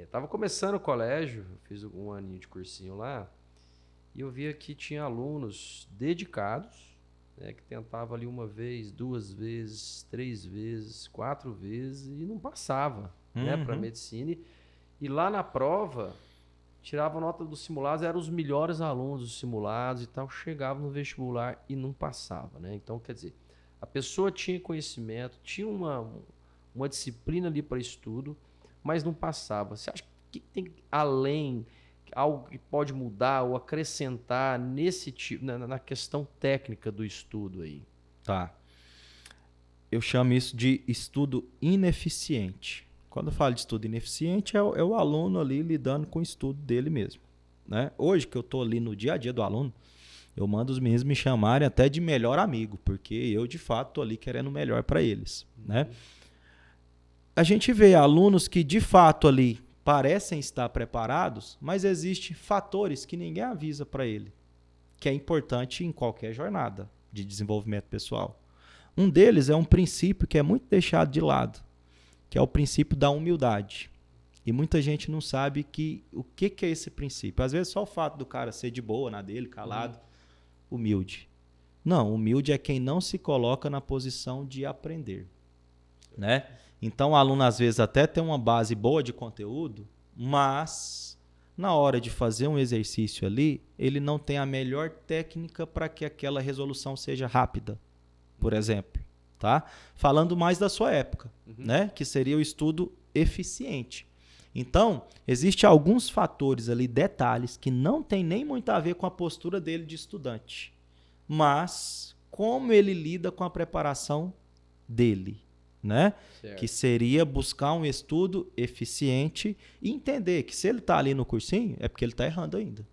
Tava começando o colégio, fiz um aninho de cursinho lá, e eu via que tinha alunos dedicados, né, que tentava ali 1 vez, 2 vezes, 3 vezes, 4 vezes e não passava, né, para medicina. E lá na prova, tirava nota dos simulados, eram os melhores alunos dos simulados e tal, chegavam no vestibular e não passava, né? Então, quer dizer, a pessoa tinha conhecimento, tinha uma disciplina ali para estudo, mas não passava. Você acha que tem além algo que pode mudar ou acrescentar nesse tipo, na questão técnica do estudo aí? Tá. Eu chamo isso de estudo ineficiente. Quando eu falo de estudo ineficiente, é o aluno ali lidando com o estudo dele mesmo. Né? Hoje que eu estou ali no dia a dia do aluno, eu mando os meninos me chamarem até de melhor amigo, porque eu de fato estou ali querendo o melhor para eles. Né? A gente vê alunos que de fato ali parecem estar preparados, mas existem fatores que ninguém avisa para ele, que é importante em qualquer jornada de desenvolvimento pessoal. Um deles é um princípio que é muito deixado de lado, que é o princípio da humildade. E muita gente não sabe o que é esse princípio. Às vezes só o fato do cara ser de boa na dele, calado, humilde. Não, humilde é quem não se coloca na posição de aprender. Né? Então o aluno às vezes até tem uma base boa de conteúdo, mas na hora de fazer um exercício ali, ele não tem a melhor técnica para que aquela resolução seja rápida, por exemplo. Tá? Falando mais da sua época, né? Que seria o estudo eficiente. Então, existem alguns fatores ali, detalhes, que não tem nem muito a ver com a postura dele de estudante, mas como ele lida com a preparação dele. Né? Que seria buscar um estudo eficiente e entender que se ele está ali no cursinho, é porque ele está errando ainda.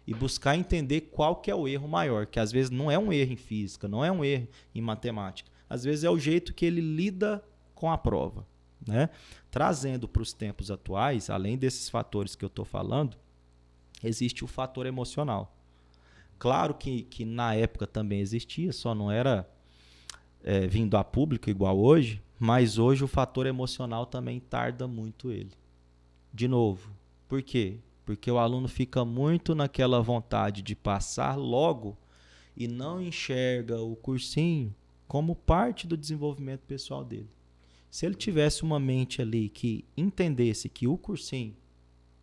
E buscar entender qual que é o erro maior, que às vezes não é um erro em física, não é um erro em matemática. Às vezes é o jeito que ele lida com a prova. Né? Trazendo para os tempos atuais, além desses fatores que eu estou falando, existe o fator emocional. Claro que na época também existia, só não era vindo a público igual hoje, mas hoje o fator emocional também tarda muito ele. De novo, por quê? Porque o aluno fica muito naquela vontade de passar logo e não enxerga o cursinho como parte do desenvolvimento pessoal dele. Se ele tivesse uma mente ali que entendesse que o cursinho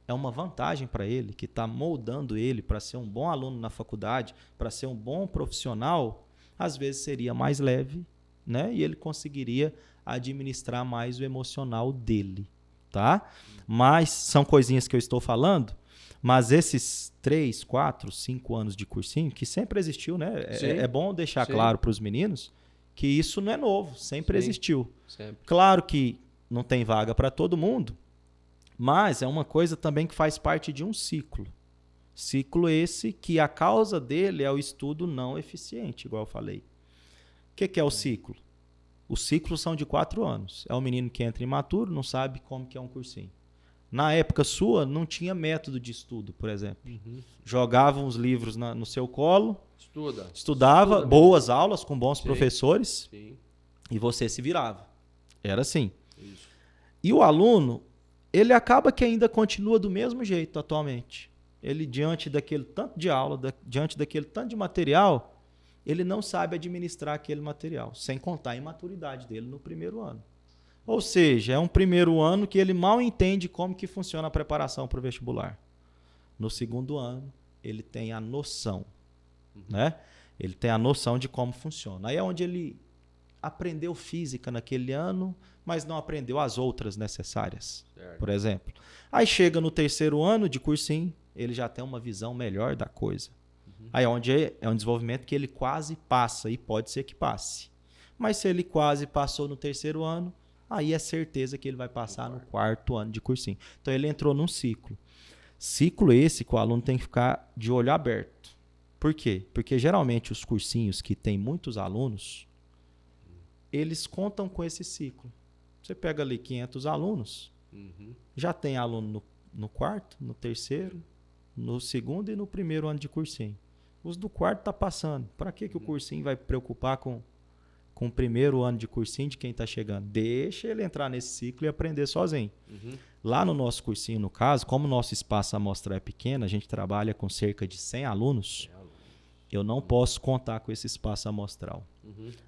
é uma vantagem para ele, que está moldando ele para ser um bom aluno na faculdade, para ser um bom profissional, às vezes seria mais leve, né? E ele conseguiria administrar mais o emocional dele, tá? Mas são coisinhas que eu estou falando Mas esses 3, 4, 5 anos de cursinho, que sempre existiu, né? É bom deixar claro para os meninos que isso não é novo, sempre existiu. Sempre. Claro que não tem vaga para todo mundo, mas é uma coisa também que faz parte de um ciclo. Ciclo esse que a causa dele é o estudo não eficiente, igual eu falei. O que é o ciclo? Os ciclos são de 4 anos. É o menino que entra imaturo, não sabe como que é um cursinho. Na época sua, não tinha método de estudo, por exemplo. Jogavam os livros no seu colo, estudava, boas aulas com bons professores, e você se virava. Era assim. Isso. E o aluno, ele acaba que ainda continua do mesmo jeito atualmente. Ele, diante daquele tanto de aula, diante daquele tanto de material, ele não sabe administrar aquele material, sem contar a imaturidade dele no primeiro ano. Ou seja, é um primeiro ano que ele mal entende como que funciona a preparação para o vestibular. No segundo ano, ele tem a noção, né? Ele tem a noção de como funciona. Aí é onde ele aprendeu física naquele ano, mas não aprendeu as outras necessárias, por exemplo. Aí chega no terceiro ano de cursinho, ele já tem uma visão melhor da coisa. Aí é onde é um desenvolvimento que ele quase passa, e pode ser que passe. Mas se ele quase passou no terceiro ano, aí é certeza que ele vai passar no quarto ano de cursinho. Então ele entrou num ciclo. Ciclo esse que o aluno tem que ficar de olho aberto. Por quê? Porque geralmente os cursinhos que tem muitos alunos, eles contam com esse ciclo. Você pega ali 500 alunos, já tem aluno no quarto, no terceiro, no segundo e no primeiro ano de cursinho. Os do quarto tá passando. Para que o cursinho vai preocupar com o primeiro ano de cursinho de quem está chegando? Deixa ele entrar nesse ciclo e aprender sozinho. Lá no nosso cursinho, no caso, como o nosso espaço amostral é pequeno, a gente trabalha com cerca de 100 alunos, eu não posso contar com esse espaço amostral.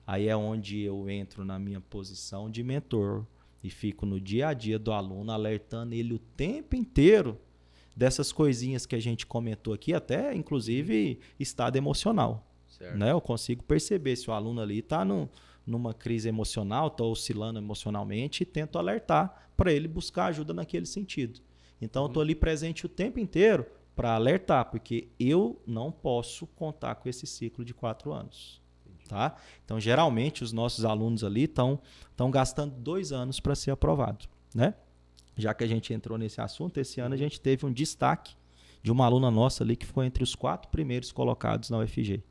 Aí é onde eu entro na minha posição de mentor e fico no dia a dia do aluno, alertando ele o tempo inteiro dessas coisinhas que a gente comentou aqui, até inclusive estado emocional. Né? Eu consigo perceber se o aluno ali está numa crise emocional, está oscilando emocionalmente, e tento alertar para ele buscar ajuda naquele sentido. Então eu estou ali presente o tempo inteiro para alertar, porque eu não posso contar com esse ciclo de 4 anos. Tá? Então geralmente os nossos alunos ali estão gastando 2 anos para ser aprovado. Né? Já que a gente entrou nesse assunto, esse ano a gente teve um destaque de uma aluna nossa ali que ficou entre os 4 primeiros colocados na UFG.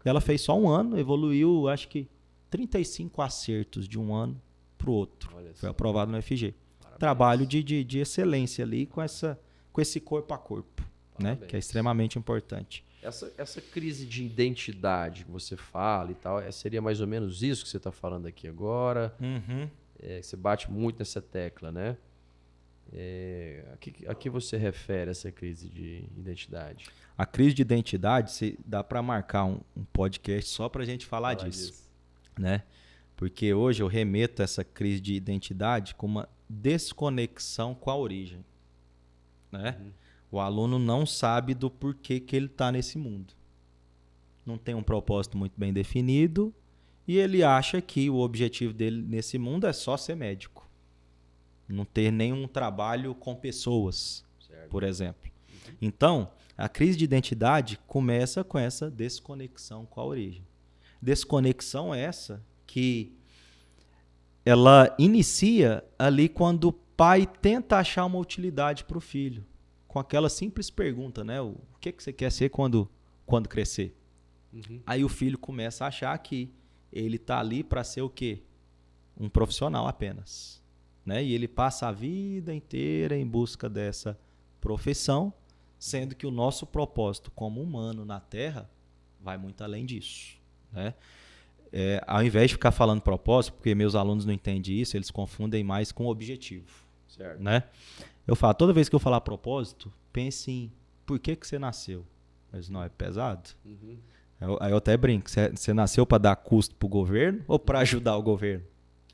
Ela fez só 1 ano, evoluiu, acho que 35 acertos de um ano para o outro. Foi aprovado no UFG. Parabéns. Trabalho de excelência ali com esse corpo a corpo, né? Que é extremamente importante. Essa crise de identidade que você fala e tal, seria mais ou menos isso que você está falando aqui agora? Você bate muito nessa tecla, né? A que você refere essa crise de identidade? A crise de identidade, dá para marcar um podcast só para a gente falar disso. Né? Porque hoje eu remeto essa crise de identidade com uma desconexão com a origem. Né? O aluno não sabe do porquê que ele está nesse mundo. Não tem um propósito muito bem definido e ele acha que o objetivo dele nesse mundo é só ser médico. Não ter nenhum trabalho com pessoas, por exemplo. Então, a crise de identidade começa com essa desconexão com a origem. Desconexão essa que ela inicia ali quando o pai tenta achar uma utilidade para o filho, com aquela simples pergunta, né? O que você quer ser quando crescer? Aí o filho começa a achar que ele está ali para ser o quê? Um profissional apenas. Né? E ele passa a vida inteira em busca dessa profissão, sendo que o nosso propósito como humano na Terra vai muito além disso. Né? Ao invés de ficar falando propósito, porque meus alunos não entendem isso, eles confundem mais com objetivo. Certo. Né? Eu falo, toda vez que eu falar propósito, pense em por que você nasceu. Mas não é pesado? Aí eu até brinco, você nasceu para dar custo para o governo ou para ajudar o governo?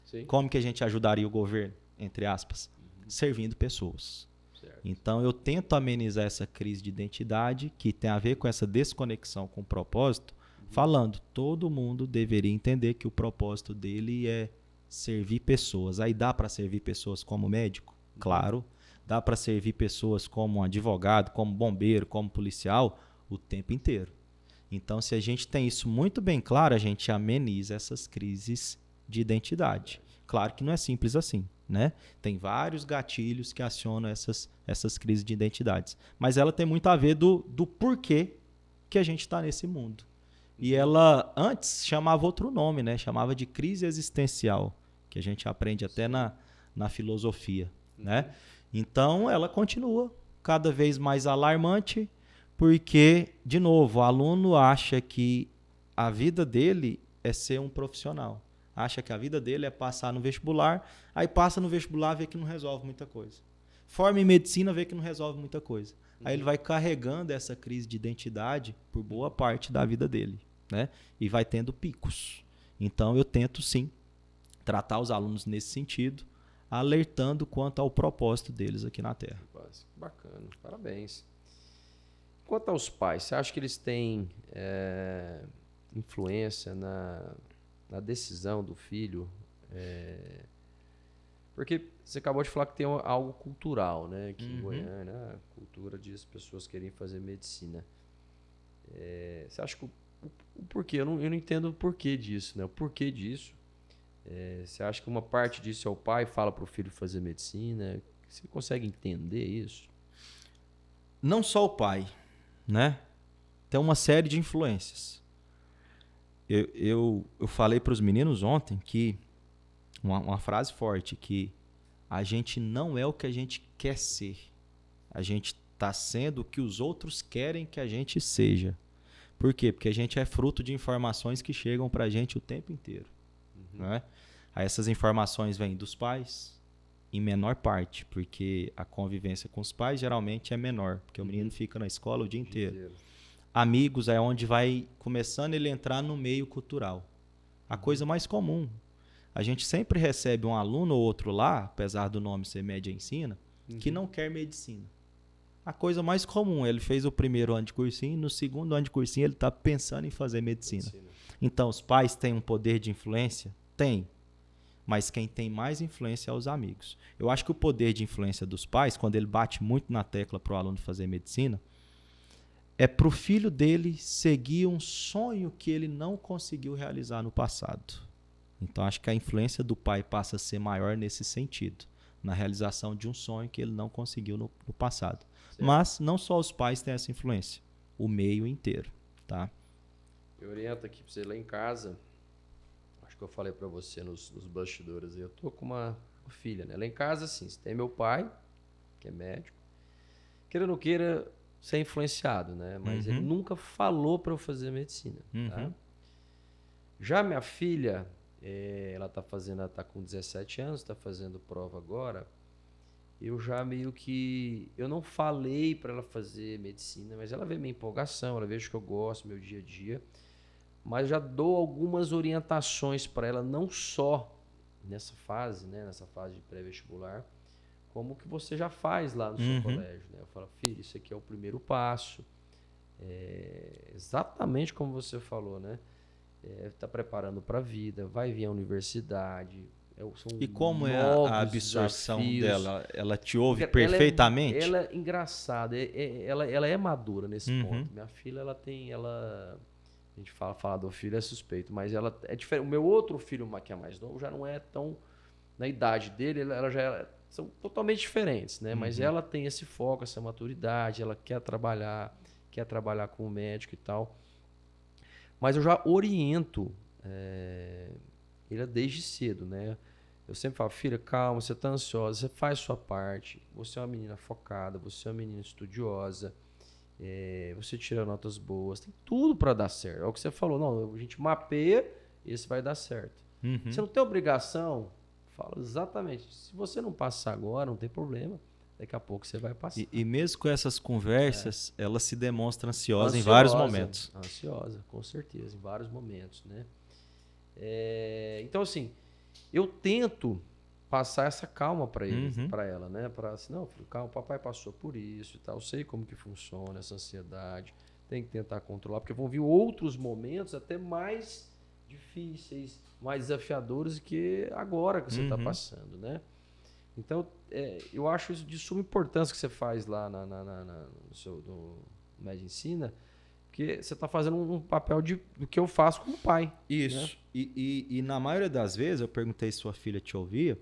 Sim. Como que a gente ajudaria o governo? Entre aspas, servindo pessoas. Certo. Então eu tento amenizar essa crise de identidade que tem a ver com essa desconexão com o propósito, falando, todo mundo deveria entender que o propósito dele é servir pessoas. Aí dá para servir pessoas como médico? Claro. dá para servir pessoas como advogado, como bombeiro, como policial, o tempo inteiro. Então, se a gente tem isso muito bem claro, a gente ameniza essas crises de identidade. Claro que não é simples assim, né? Tem vários gatilhos que acionam essas crises de identidades. Mas ela tem muito a ver do porquê que a gente está nesse mundo. E ela antes chamava outro nome, né? Chamava de crise existencial, que a gente aprende até na filosofia, né? Então, ela continua cada vez mais alarmante, porque, de novo, o aluno acha que a vida dele é ser um profissional. Acha que a vida dele é passar no vestibular, aí passa no vestibular, vê que não resolve muita coisa. Forma em medicina, vê que não resolve muita coisa. Aí ele vai carregando essa crise de identidade por boa parte da vida dele, né? E vai tendo picos. Então, eu tento, sim, tratar os alunos nesse sentido, alertando quanto ao propósito deles aqui na Terra. Bacana, parabéns. Quanto aos pais, você acha que eles têm influência na decisão do filho? Porque você acabou de falar que tem algo cultural, né? Aqui em Goiânia, a cultura de as pessoas querem fazer medicina. Você acha que o porquê? Eu não entendo o porquê disso, né? O porquê disso. Você acha que uma parte disso é o pai fala para o filho fazer medicina? Você consegue entender isso? Não só o pai, né? Tem uma série de influências. Eu falei para os meninos ontem que uma frase forte, que a gente não é o que a gente quer ser. A gente está sendo o que os outros querem que a gente seja. Por quê? Porque a gente é fruto de informações que chegam para a gente o tempo inteiro. Né? Aí essas informações vêm dos pais, em menor parte, porque a convivência com os pais geralmente é menor, porque o menino fica na escola o dia inteiro. Amigos é onde vai começando ele a entrar no meio cultural. A coisa mais comum. A gente sempre recebe um aluno ou outro lá, apesar do nome ser Média Ensina, que não quer medicina. A coisa mais comum, ele fez o primeiro ano de cursinho, no segundo ano de cursinho ele está pensando em fazer medicina. Então, os pais têm um poder de influência? Tem. Mas quem tem mais influência é os amigos. Eu acho que o poder de influência dos pais, quando ele bate muito na tecla para o aluno fazer medicina, é para o filho dele seguir um sonho que ele não conseguiu realizar no passado. Então, acho que a influência do pai passa a ser maior nesse sentido, na realização de um sonho que ele não conseguiu no passado. Certo. Mas não só os pais têm essa influência, o meio inteiro. Tá? Eu oriento aqui para você lá em casa, acho que eu falei para você nos bastidores, eu tô com uma filha, né? Lá em casa, assim, você tem meu pai, que é médico, queira ou não queira ser influenciado, né? Mas ele nunca falou para eu fazer medicina. Tá? Já minha filha, ela tá com 17 anos, está fazendo prova agora. Eu já meio que... Eu não falei para ela fazer medicina, mas ela vê minha empolgação, ela vê que eu gosto, meu dia a dia. Mas já dou algumas orientações para ela, não só nessa fase, né? Nessa fase de pré-vestibular, como que você já faz lá no seu colégio. Né? Eu falo, filho, isso aqui é o primeiro passo. Exatamente como você falou, né? Tá preparando para a vida, vai vir à universidade. E como é a absorção dela? Ela te ouve perfeitamente? Ela é engraçada, ela é madura nesse ponto. Minha filha, a gente falar do filho é suspeito, mas ela é diferente. O meu outro filho, que é mais novo, já não é tão... Na idade dele, ela já são totalmente diferentes, né? Mas ela tem esse foco, essa maturidade, ela quer trabalhar com o médico e tal. Mas eu já oriento ele desde cedo, né? Eu sempre falo, filha, calma, você está ansiosa, você faz sua parte, você é uma menina focada, você é uma menina estudiosa, você tira notas boas, tem tudo para dar certo. É o que você falou, não, a gente mapeia e esse vai dar certo. Você não tem obrigação, fala exatamente, se você não passar agora, não tem problema. Daqui a pouco você vai passar. E mesmo com essas conversas, ela se demonstra ansiosa em vários momentos. Ansiosa, com certeza, em vários momentos, né? Então, assim, eu tento passar essa calma para ela, né? Assim, não, filho, calma, o papai passou por isso e tal, eu sei como que funciona essa ansiedade, tem que tentar controlar, porque vão vir outros momentos até mais difíceis, mais desafiadores que agora que você está passando, né? Então, eu acho isso de suma importância que você faz lá no seu Med Ensina, porque você está fazendo um papel do que eu faço como pai. Isso. Né? E na maioria das vezes, eu perguntei se sua filha te ouvia,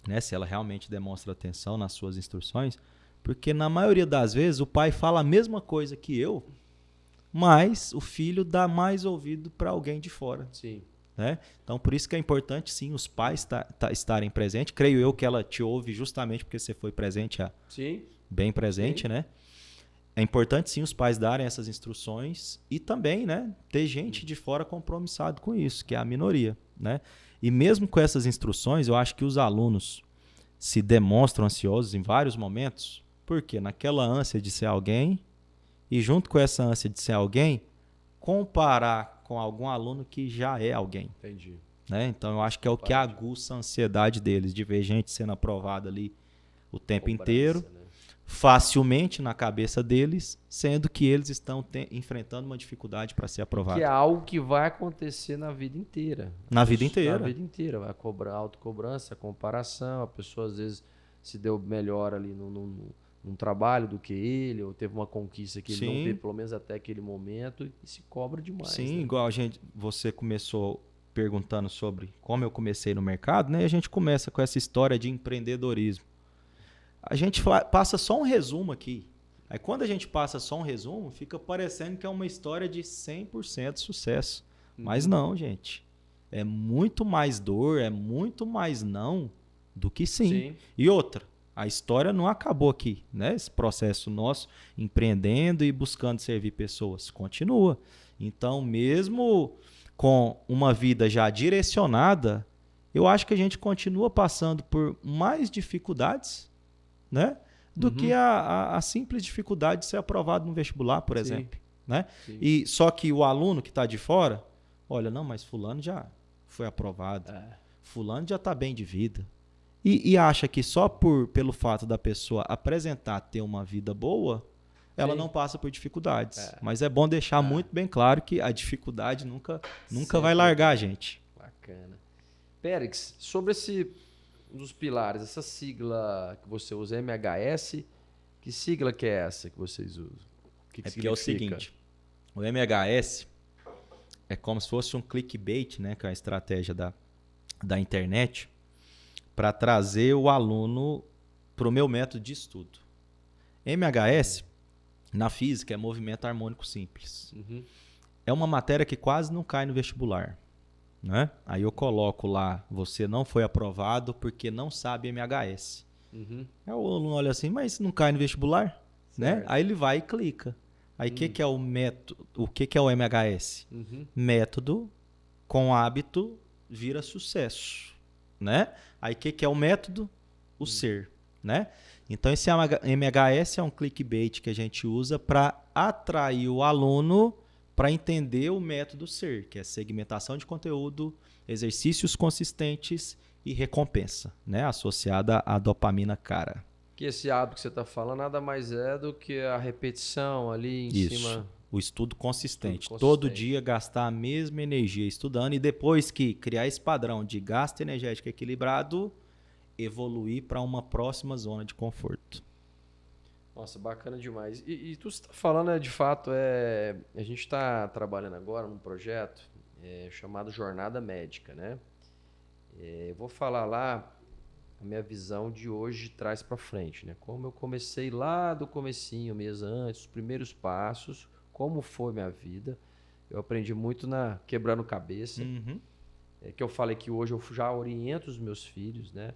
né, se ela realmente demonstra atenção nas suas instruções, porque na maioria das vezes o pai fala a mesma coisa que eu, mas o filho dá mais ouvido para alguém de fora. Sim. Né? Então, por isso que é importante, sim, os pais estarem presentes. Creio eu que ela te ouve justamente porque você foi presente, Sim. bem presente, Sim. né? É importante, sim, os pais darem essas instruções e também, né, ter gente de fora compromissado com isso, que é a minoria, né? E mesmo com essas instruções, eu acho que os alunos se demonstram ansiosos em vários momentos, porque naquela ânsia de ser alguém e junto com essa ânsia de ser alguém, comparar com algum aluno que já é alguém. Entendi. Né? Então, eu acho que é o que aguça a ansiedade deles, de ver gente sendo aprovada ali o tempo inteiro, né? Facilmente na cabeça deles, sendo que eles estão enfrentando uma dificuldade para ser aprovado. Que é algo que vai acontecer na vida inteira. Na vida inteira. Na vida inteira. Vai cobrar autocobrança, comparação. A pessoa às vezes se deu melhor ali num trabalho do que ele, ou teve uma conquista que ele não teve, pelo menos até aquele momento, e se cobra demais. Sim, né? Igual você começou perguntando sobre como eu comecei no mercado, né? E a gente começa com essa história de empreendedorismo. A gente passa só um resumo aqui. Aí quando a gente passa só um resumo, fica parecendo que é uma história de 100% sucesso. Mas não, gente. É muito mais dor, é muito mais não do que sim. E outra, a história não acabou aqui, né? Esse processo nosso, empreendendo e buscando servir pessoas, continua. Então, mesmo com uma vida já direcionada, eu acho que a gente continua passando por mais dificuldades, né, do que a simples dificuldade de ser aprovado no vestibular, por exemplo. Né? E só que o aluno que está de fora, olha, não, mas fulano já foi aprovado, fulano já está bem de vida. E acha que só pelo fato da pessoa apresentar ter uma vida boa, ela não passa por dificuldades. Mas é bom deixar muito bem claro que a dificuldade nunca vai largar a gente. Bacana. Périx, sobre um dos pilares, essa sigla que você usa, MHS, que sigla que é essa que vocês usam? Que porque é o seguinte, o MHS é como se fosse um clickbait, né, que é a estratégia da internet, para trazer o aluno para o meu método de estudo. MHS, na física, é movimento harmônico simples. É uma matéria que quase não cai no vestibular. Né? Aí eu coloco lá, você não foi aprovado porque não sabe MHS. Aí o aluno olha assim, mas não cai no vestibular? Né? Aí ele vai e clica. Aí o que é o método? O que é o MHS? Método com hábito vira sucesso. Né? Aí o que é o método? O ser. Né? Então esse MHS é um clickbait que a gente usa para atrair o aluno para entender o método SER, que é segmentação de conteúdo, exercícios consistentes e recompensa, né, associada à dopamina cara. Que esse hábito que você está falando nada mais é do que a repetição ali em cima. O estudo consistente. Todo dia gastar a mesma energia estudando e depois que criar esse padrão de gasto energético equilibrado, evoluir para uma próxima zona de conforto. Nossa, bacana demais. E tu está falando, de fato, a gente está trabalhando agora num projeto chamado Jornada Médica, né? Eu vou falar lá a minha visão de hoje de trás para frente, né? Como eu comecei lá do comecinho, mês antes, os primeiros passos, como foi minha vida. Eu aprendi muito quebrando cabeça, que eu falei que hoje eu já oriento os meus filhos, né?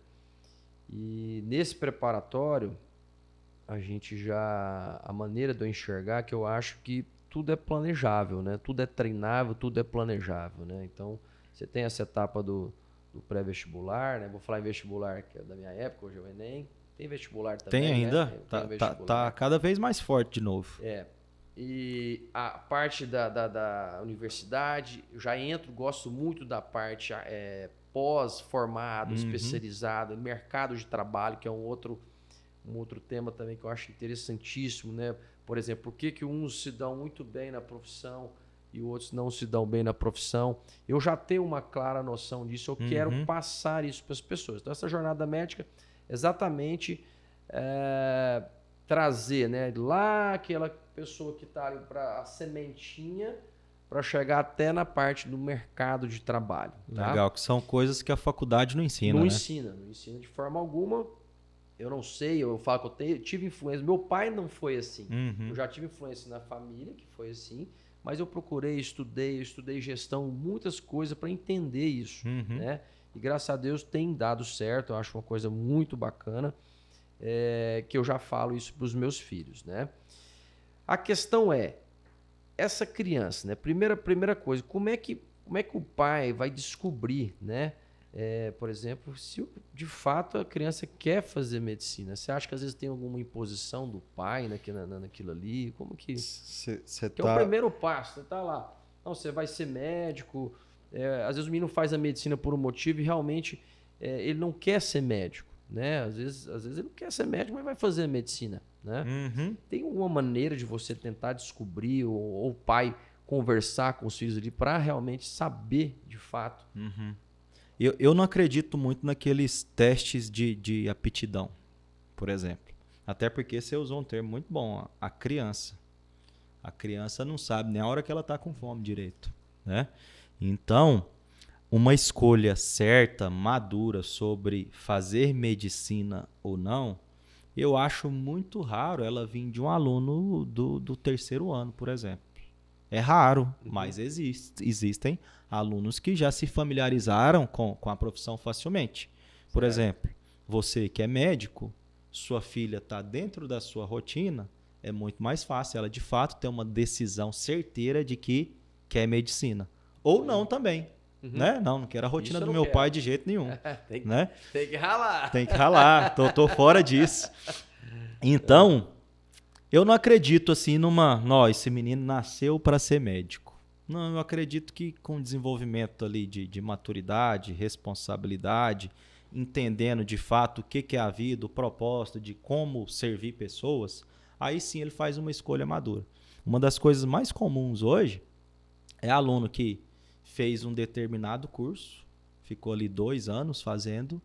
E nesse preparatório a maneira de eu enxergar que eu acho que tudo é planejável, né? Tudo é treinável, tudo é planejável, né? Então, você tem essa etapa do pré-vestibular, né? Vou falar em vestibular, que é da minha época, hoje é o Enem. Tem vestibular também, Tem ainda? Né? Tá cada vez mais forte de novo. E a parte da universidade, eu já gosto muito da parte pós-formado, especializado, mercado de trabalho, que é um outro tema também que eu acho interessantíssimo, né? Por exemplo, por que uns se dão muito bem na profissão e outros não se dão bem na profissão? Eu já tenho uma clara noção disso, eu quero passar isso para as pessoas. Então, essa jornada médica exatamente trazer, né, lá aquela pessoa que está ali para a sementinha para chegar até na parte do mercado de trabalho. Tá? Legal, que são coisas que a faculdade não ensina, não né? Não ensina de forma alguma. Eu não sei, eu falo que eu tive influência. Meu pai não foi assim. Uhum. Eu já tive influência na família, que foi assim, mas eu procurei, estudei gestão, muitas coisas para entender isso, né? E graças a Deus tem dado certo, eu acho uma coisa muito bacana, que eu já falo isso para os meus filhos, né? A questão é, essa criança, né? Primeira coisa, como é que o pai vai descobrir, né? Por exemplo, se de fato a criança quer fazer medicina, você acha que às vezes tem alguma imposição do pai naquilo ali? Como que é o primeiro passo? Você tá lá, não, você vai ser médico. Às vezes o menino faz a medicina por um motivo e realmente ele não quer ser médico, né? Às vezes ele não quer ser médico, mas vai fazer a medicina, né? Tem alguma maneira de você tentar descobrir ou o pai conversar com os filhos ali para realmente saber de fato? Eu não acredito muito naqueles testes de aptidão, por exemplo. Até porque você usou um termo muito bom, a criança. A criança não sabe nem a hora que ela está com fome direito, né? Então, uma escolha certa, madura sobre fazer medicina ou não, eu acho muito raro ela vir de um aluno do terceiro ano, por exemplo. É raro, mas existem alunos que já se familiarizaram com a profissão facilmente. Por exemplo, você que é médico, sua filha está dentro da sua rotina, é muito mais fácil ela de fato ter uma decisão certeira de que quer medicina. Ou não também. Né? Não quero a rotina do meu pai de jeito nenhum. Tem que ralar. Tem que ralar, tô fora disso. Então, eu não acredito assim esse menino nasceu para ser médico. Não, eu acredito que com o desenvolvimento ali de maturidade, responsabilidade, entendendo de fato o que é a vida, o propósito de como servir pessoas, aí sim ele faz uma escolha madura. Uma das coisas mais comuns hoje é aluno que fez um determinado curso, ficou ali 2 anos fazendo,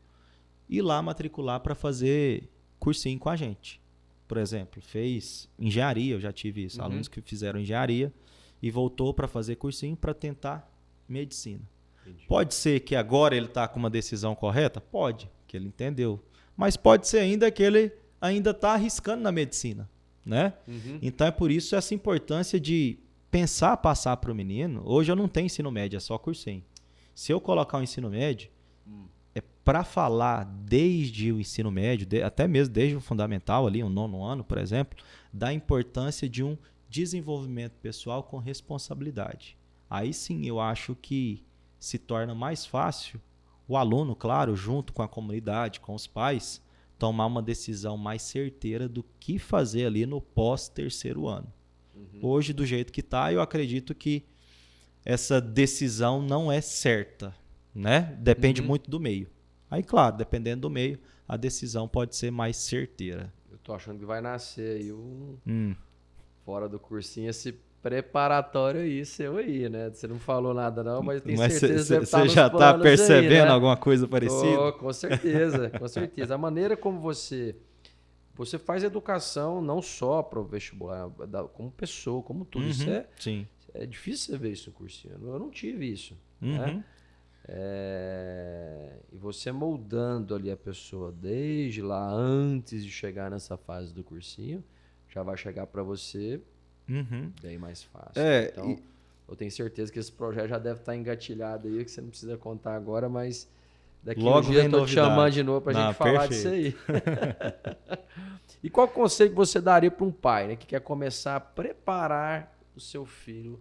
e lá matricular para fazer cursinho com a gente. Por exemplo, fez engenharia, eu já tive isso, alunos que fizeram engenharia e voltou para fazer cursinho para tentar medicina. Entendi. Pode ser que agora ele está com uma decisão correta? Pode, que ele entendeu. Mas pode ser ainda que ele ainda está arriscando na medicina, né? Então é por isso essa importância de pensar passar para o menino. Hoje eu não tenho ensino médio, é só cursinho. Se eu colocar o ensino médio, é para falar desde o ensino médio, até mesmo desde o fundamental, ali, o 9º ano, por exemplo, da importância de um desenvolvimento pessoal com responsabilidade. Aí sim eu acho que se torna mais fácil o aluno, claro, junto com a comunidade, com os pais, tomar uma decisão mais certeira do que fazer ali no pós-terceiro ano. Hoje, do jeito que está, eu acredito que essa decisão não é certa, né? Depende muito do meio. Aí, claro, dependendo do meio, a decisão pode ser mais certeira. Eu tô achando que vai nascer aí fora do cursinho esse preparatório aí, seu aí, né? Você não falou nada não, mas tenho certeza que você já está percebendo aí, né? Alguma coisa parecida? Com certeza, com certeza. A maneira como você faz educação não só para o vestibular, como pessoa, como tudo. Isso é difícil você ver isso no cursinho. Eu não tive isso. Né? E você moldando ali a pessoa desde lá, antes de chegar nessa fase do cursinho, já vai chegar para você bem mais fácil. Então, eu tenho certeza que esse projeto já deve estar engatilhado aí, que você não precisa contar agora, mas daqui logo um dia eu tô te chamando de novo para a gente falar disso aí. E qual conselho você daria para um pai, né, que quer começar a preparar o seu filho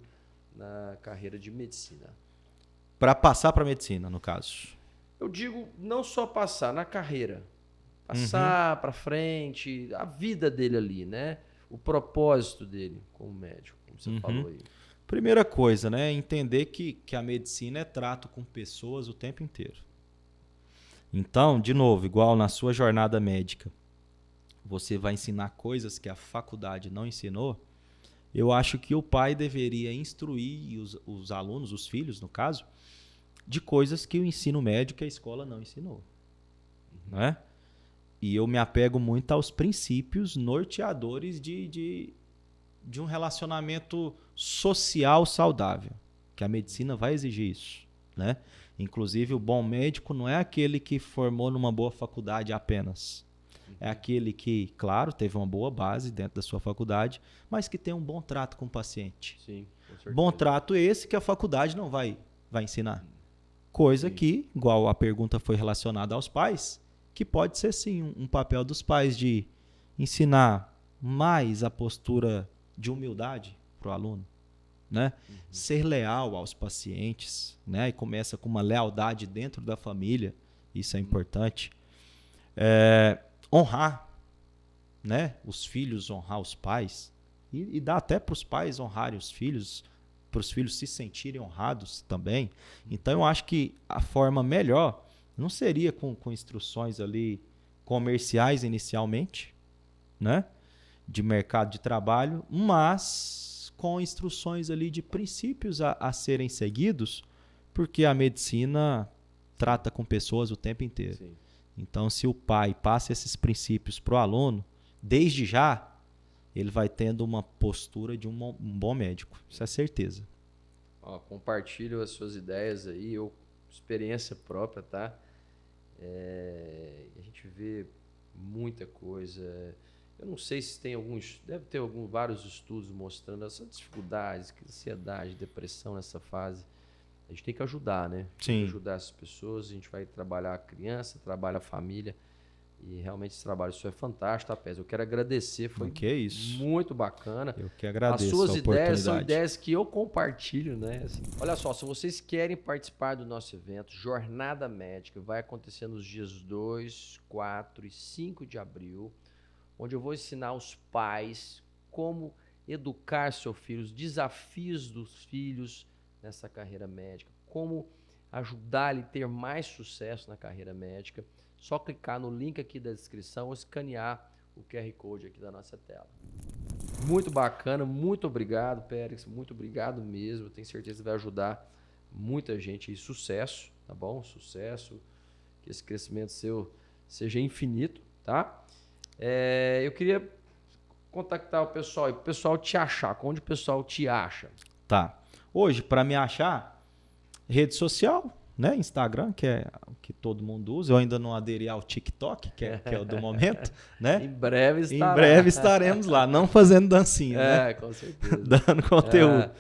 na carreira de medicina? Para passar para medicina, no caso. Eu digo não só passar, na carreira. Passar para frente, a vida dele ali, né? O propósito dele como médico, como você falou aí. Primeira coisa, né? Entender que a medicina é trato com pessoas o tempo inteiro. Então, de novo, igual na sua jornada médica, você vai ensinar coisas que a faculdade não ensinou. Eu acho que o pai deveria instruir os alunos, os filhos, no caso, de coisas que o ensino médio, que a escola não ensinou. Né? E eu me apego muito aos princípios norteadores de um relacionamento social saudável, que a medicina vai exigir isso, né? Inclusive, o bom médico não é aquele que formou numa boa faculdade apenas. É aquele que, claro, teve uma boa base dentro da sua faculdade, mas que tem um bom trato com o paciente. Sim, com certeza. Bom trato esse que a faculdade não vai ensinar. Coisa Sim. que, igual a pergunta foi relacionada aos pais, que pode ser sim um papel dos pais de ensinar mais a postura de humildade para o aluno, né? Ser leal aos pacientes, né? E começa com uma lealdade dentro da família, isso é importante. Honrar, né? Os filhos, honrar os pais, e dá até para os pais honrarem os filhos, para os filhos se sentirem honrados também. Então eu acho que a forma melhor não seria com instruções ali comerciais inicialmente, né? De mercado de trabalho, mas com instruções ali de princípios a serem seguidos, porque a medicina trata com pessoas o tempo inteiro. Sim. Então, se o pai passa esses princípios para o aluno, desde já, ele vai tendo uma postura de um bom médico. Isso é certeza. Ó, compartilho as suas ideias aí, experiência própria, tá? A gente vê muita coisa. Eu não sei se tem deve ter vários estudos mostrando essas dificuldades, ansiedade, depressão nessa fase. A gente tem que ajudar, né? Tem que ajudar essas pessoas. A gente vai trabalhar a criança, trabalha a família. E realmente esse trabalho seu é fantástico, tá, Pés? Eu quero agradecer, foi muito bacana. Eu que agradeço. As suas ideias são ideias que eu compartilho, né? Assim, olha só, se vocês querem participar do nosso evento, Jornada Médica, vai acontecer nos dias 2, 4 e 5 de abril, onde eu vou ensinar os pais como educar seus filhos, desafios dos filhos nessa carreira médica, como ajudar ele a ter mais sucesso na carreira médica. Só clicar no link aqui da descrição ou escanear o QR Code aqui da nossa tela. Muito bacana, muito obrigado, Périx, muito obrigado mesmo. Tenho certeza que vai ajudar muita gente. E sucesso, tá bom? Sucesso, que esse crescimento seu seja infinito, tá? Eu queria contactar o pessoal e o pessoal te achar. Onde o pessoal te acha? Tá. Hoje, para me achar, rede social, né? Instagram, que é o que todo mundo usa. Eu ainda não aderi ao TikTok, que é o do momento, né? Em breve estaremos lá, não fazendo dancinha, né? Com certeza. Dando conteúdo.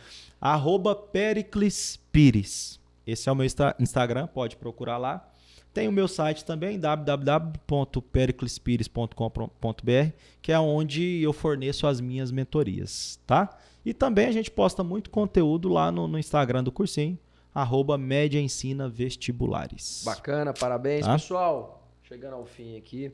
@Pericles Pires. Esse é o meu Instagram, pode procurar lá. Tem o meu site também, www.periclespires.com.br, que é onde eu forneço as minhas mentorias, tá? E também a gente posta muito conteúdo lá no Instagram do cursinho, @MediaEnsinaVestibulares. Bacana, parabéns, tá? Pessoal. Chegando ao fim aqui.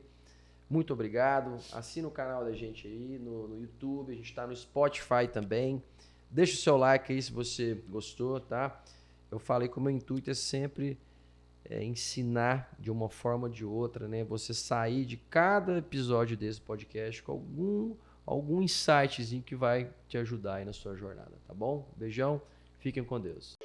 Muito obrigado. Assina o canal da gente aí no YouTube. A gente está no Spotify também. Deixa o seu like aí se você gostou, tá? Eu falei que o meu intuito é sempre ensinar de uma forma ou de outra, né? Você sair de cada episódio desse podcast com algum insightzinho que vai te ajudar aí na sua jornada, tá bom? Beijão. Fiquem com Deus.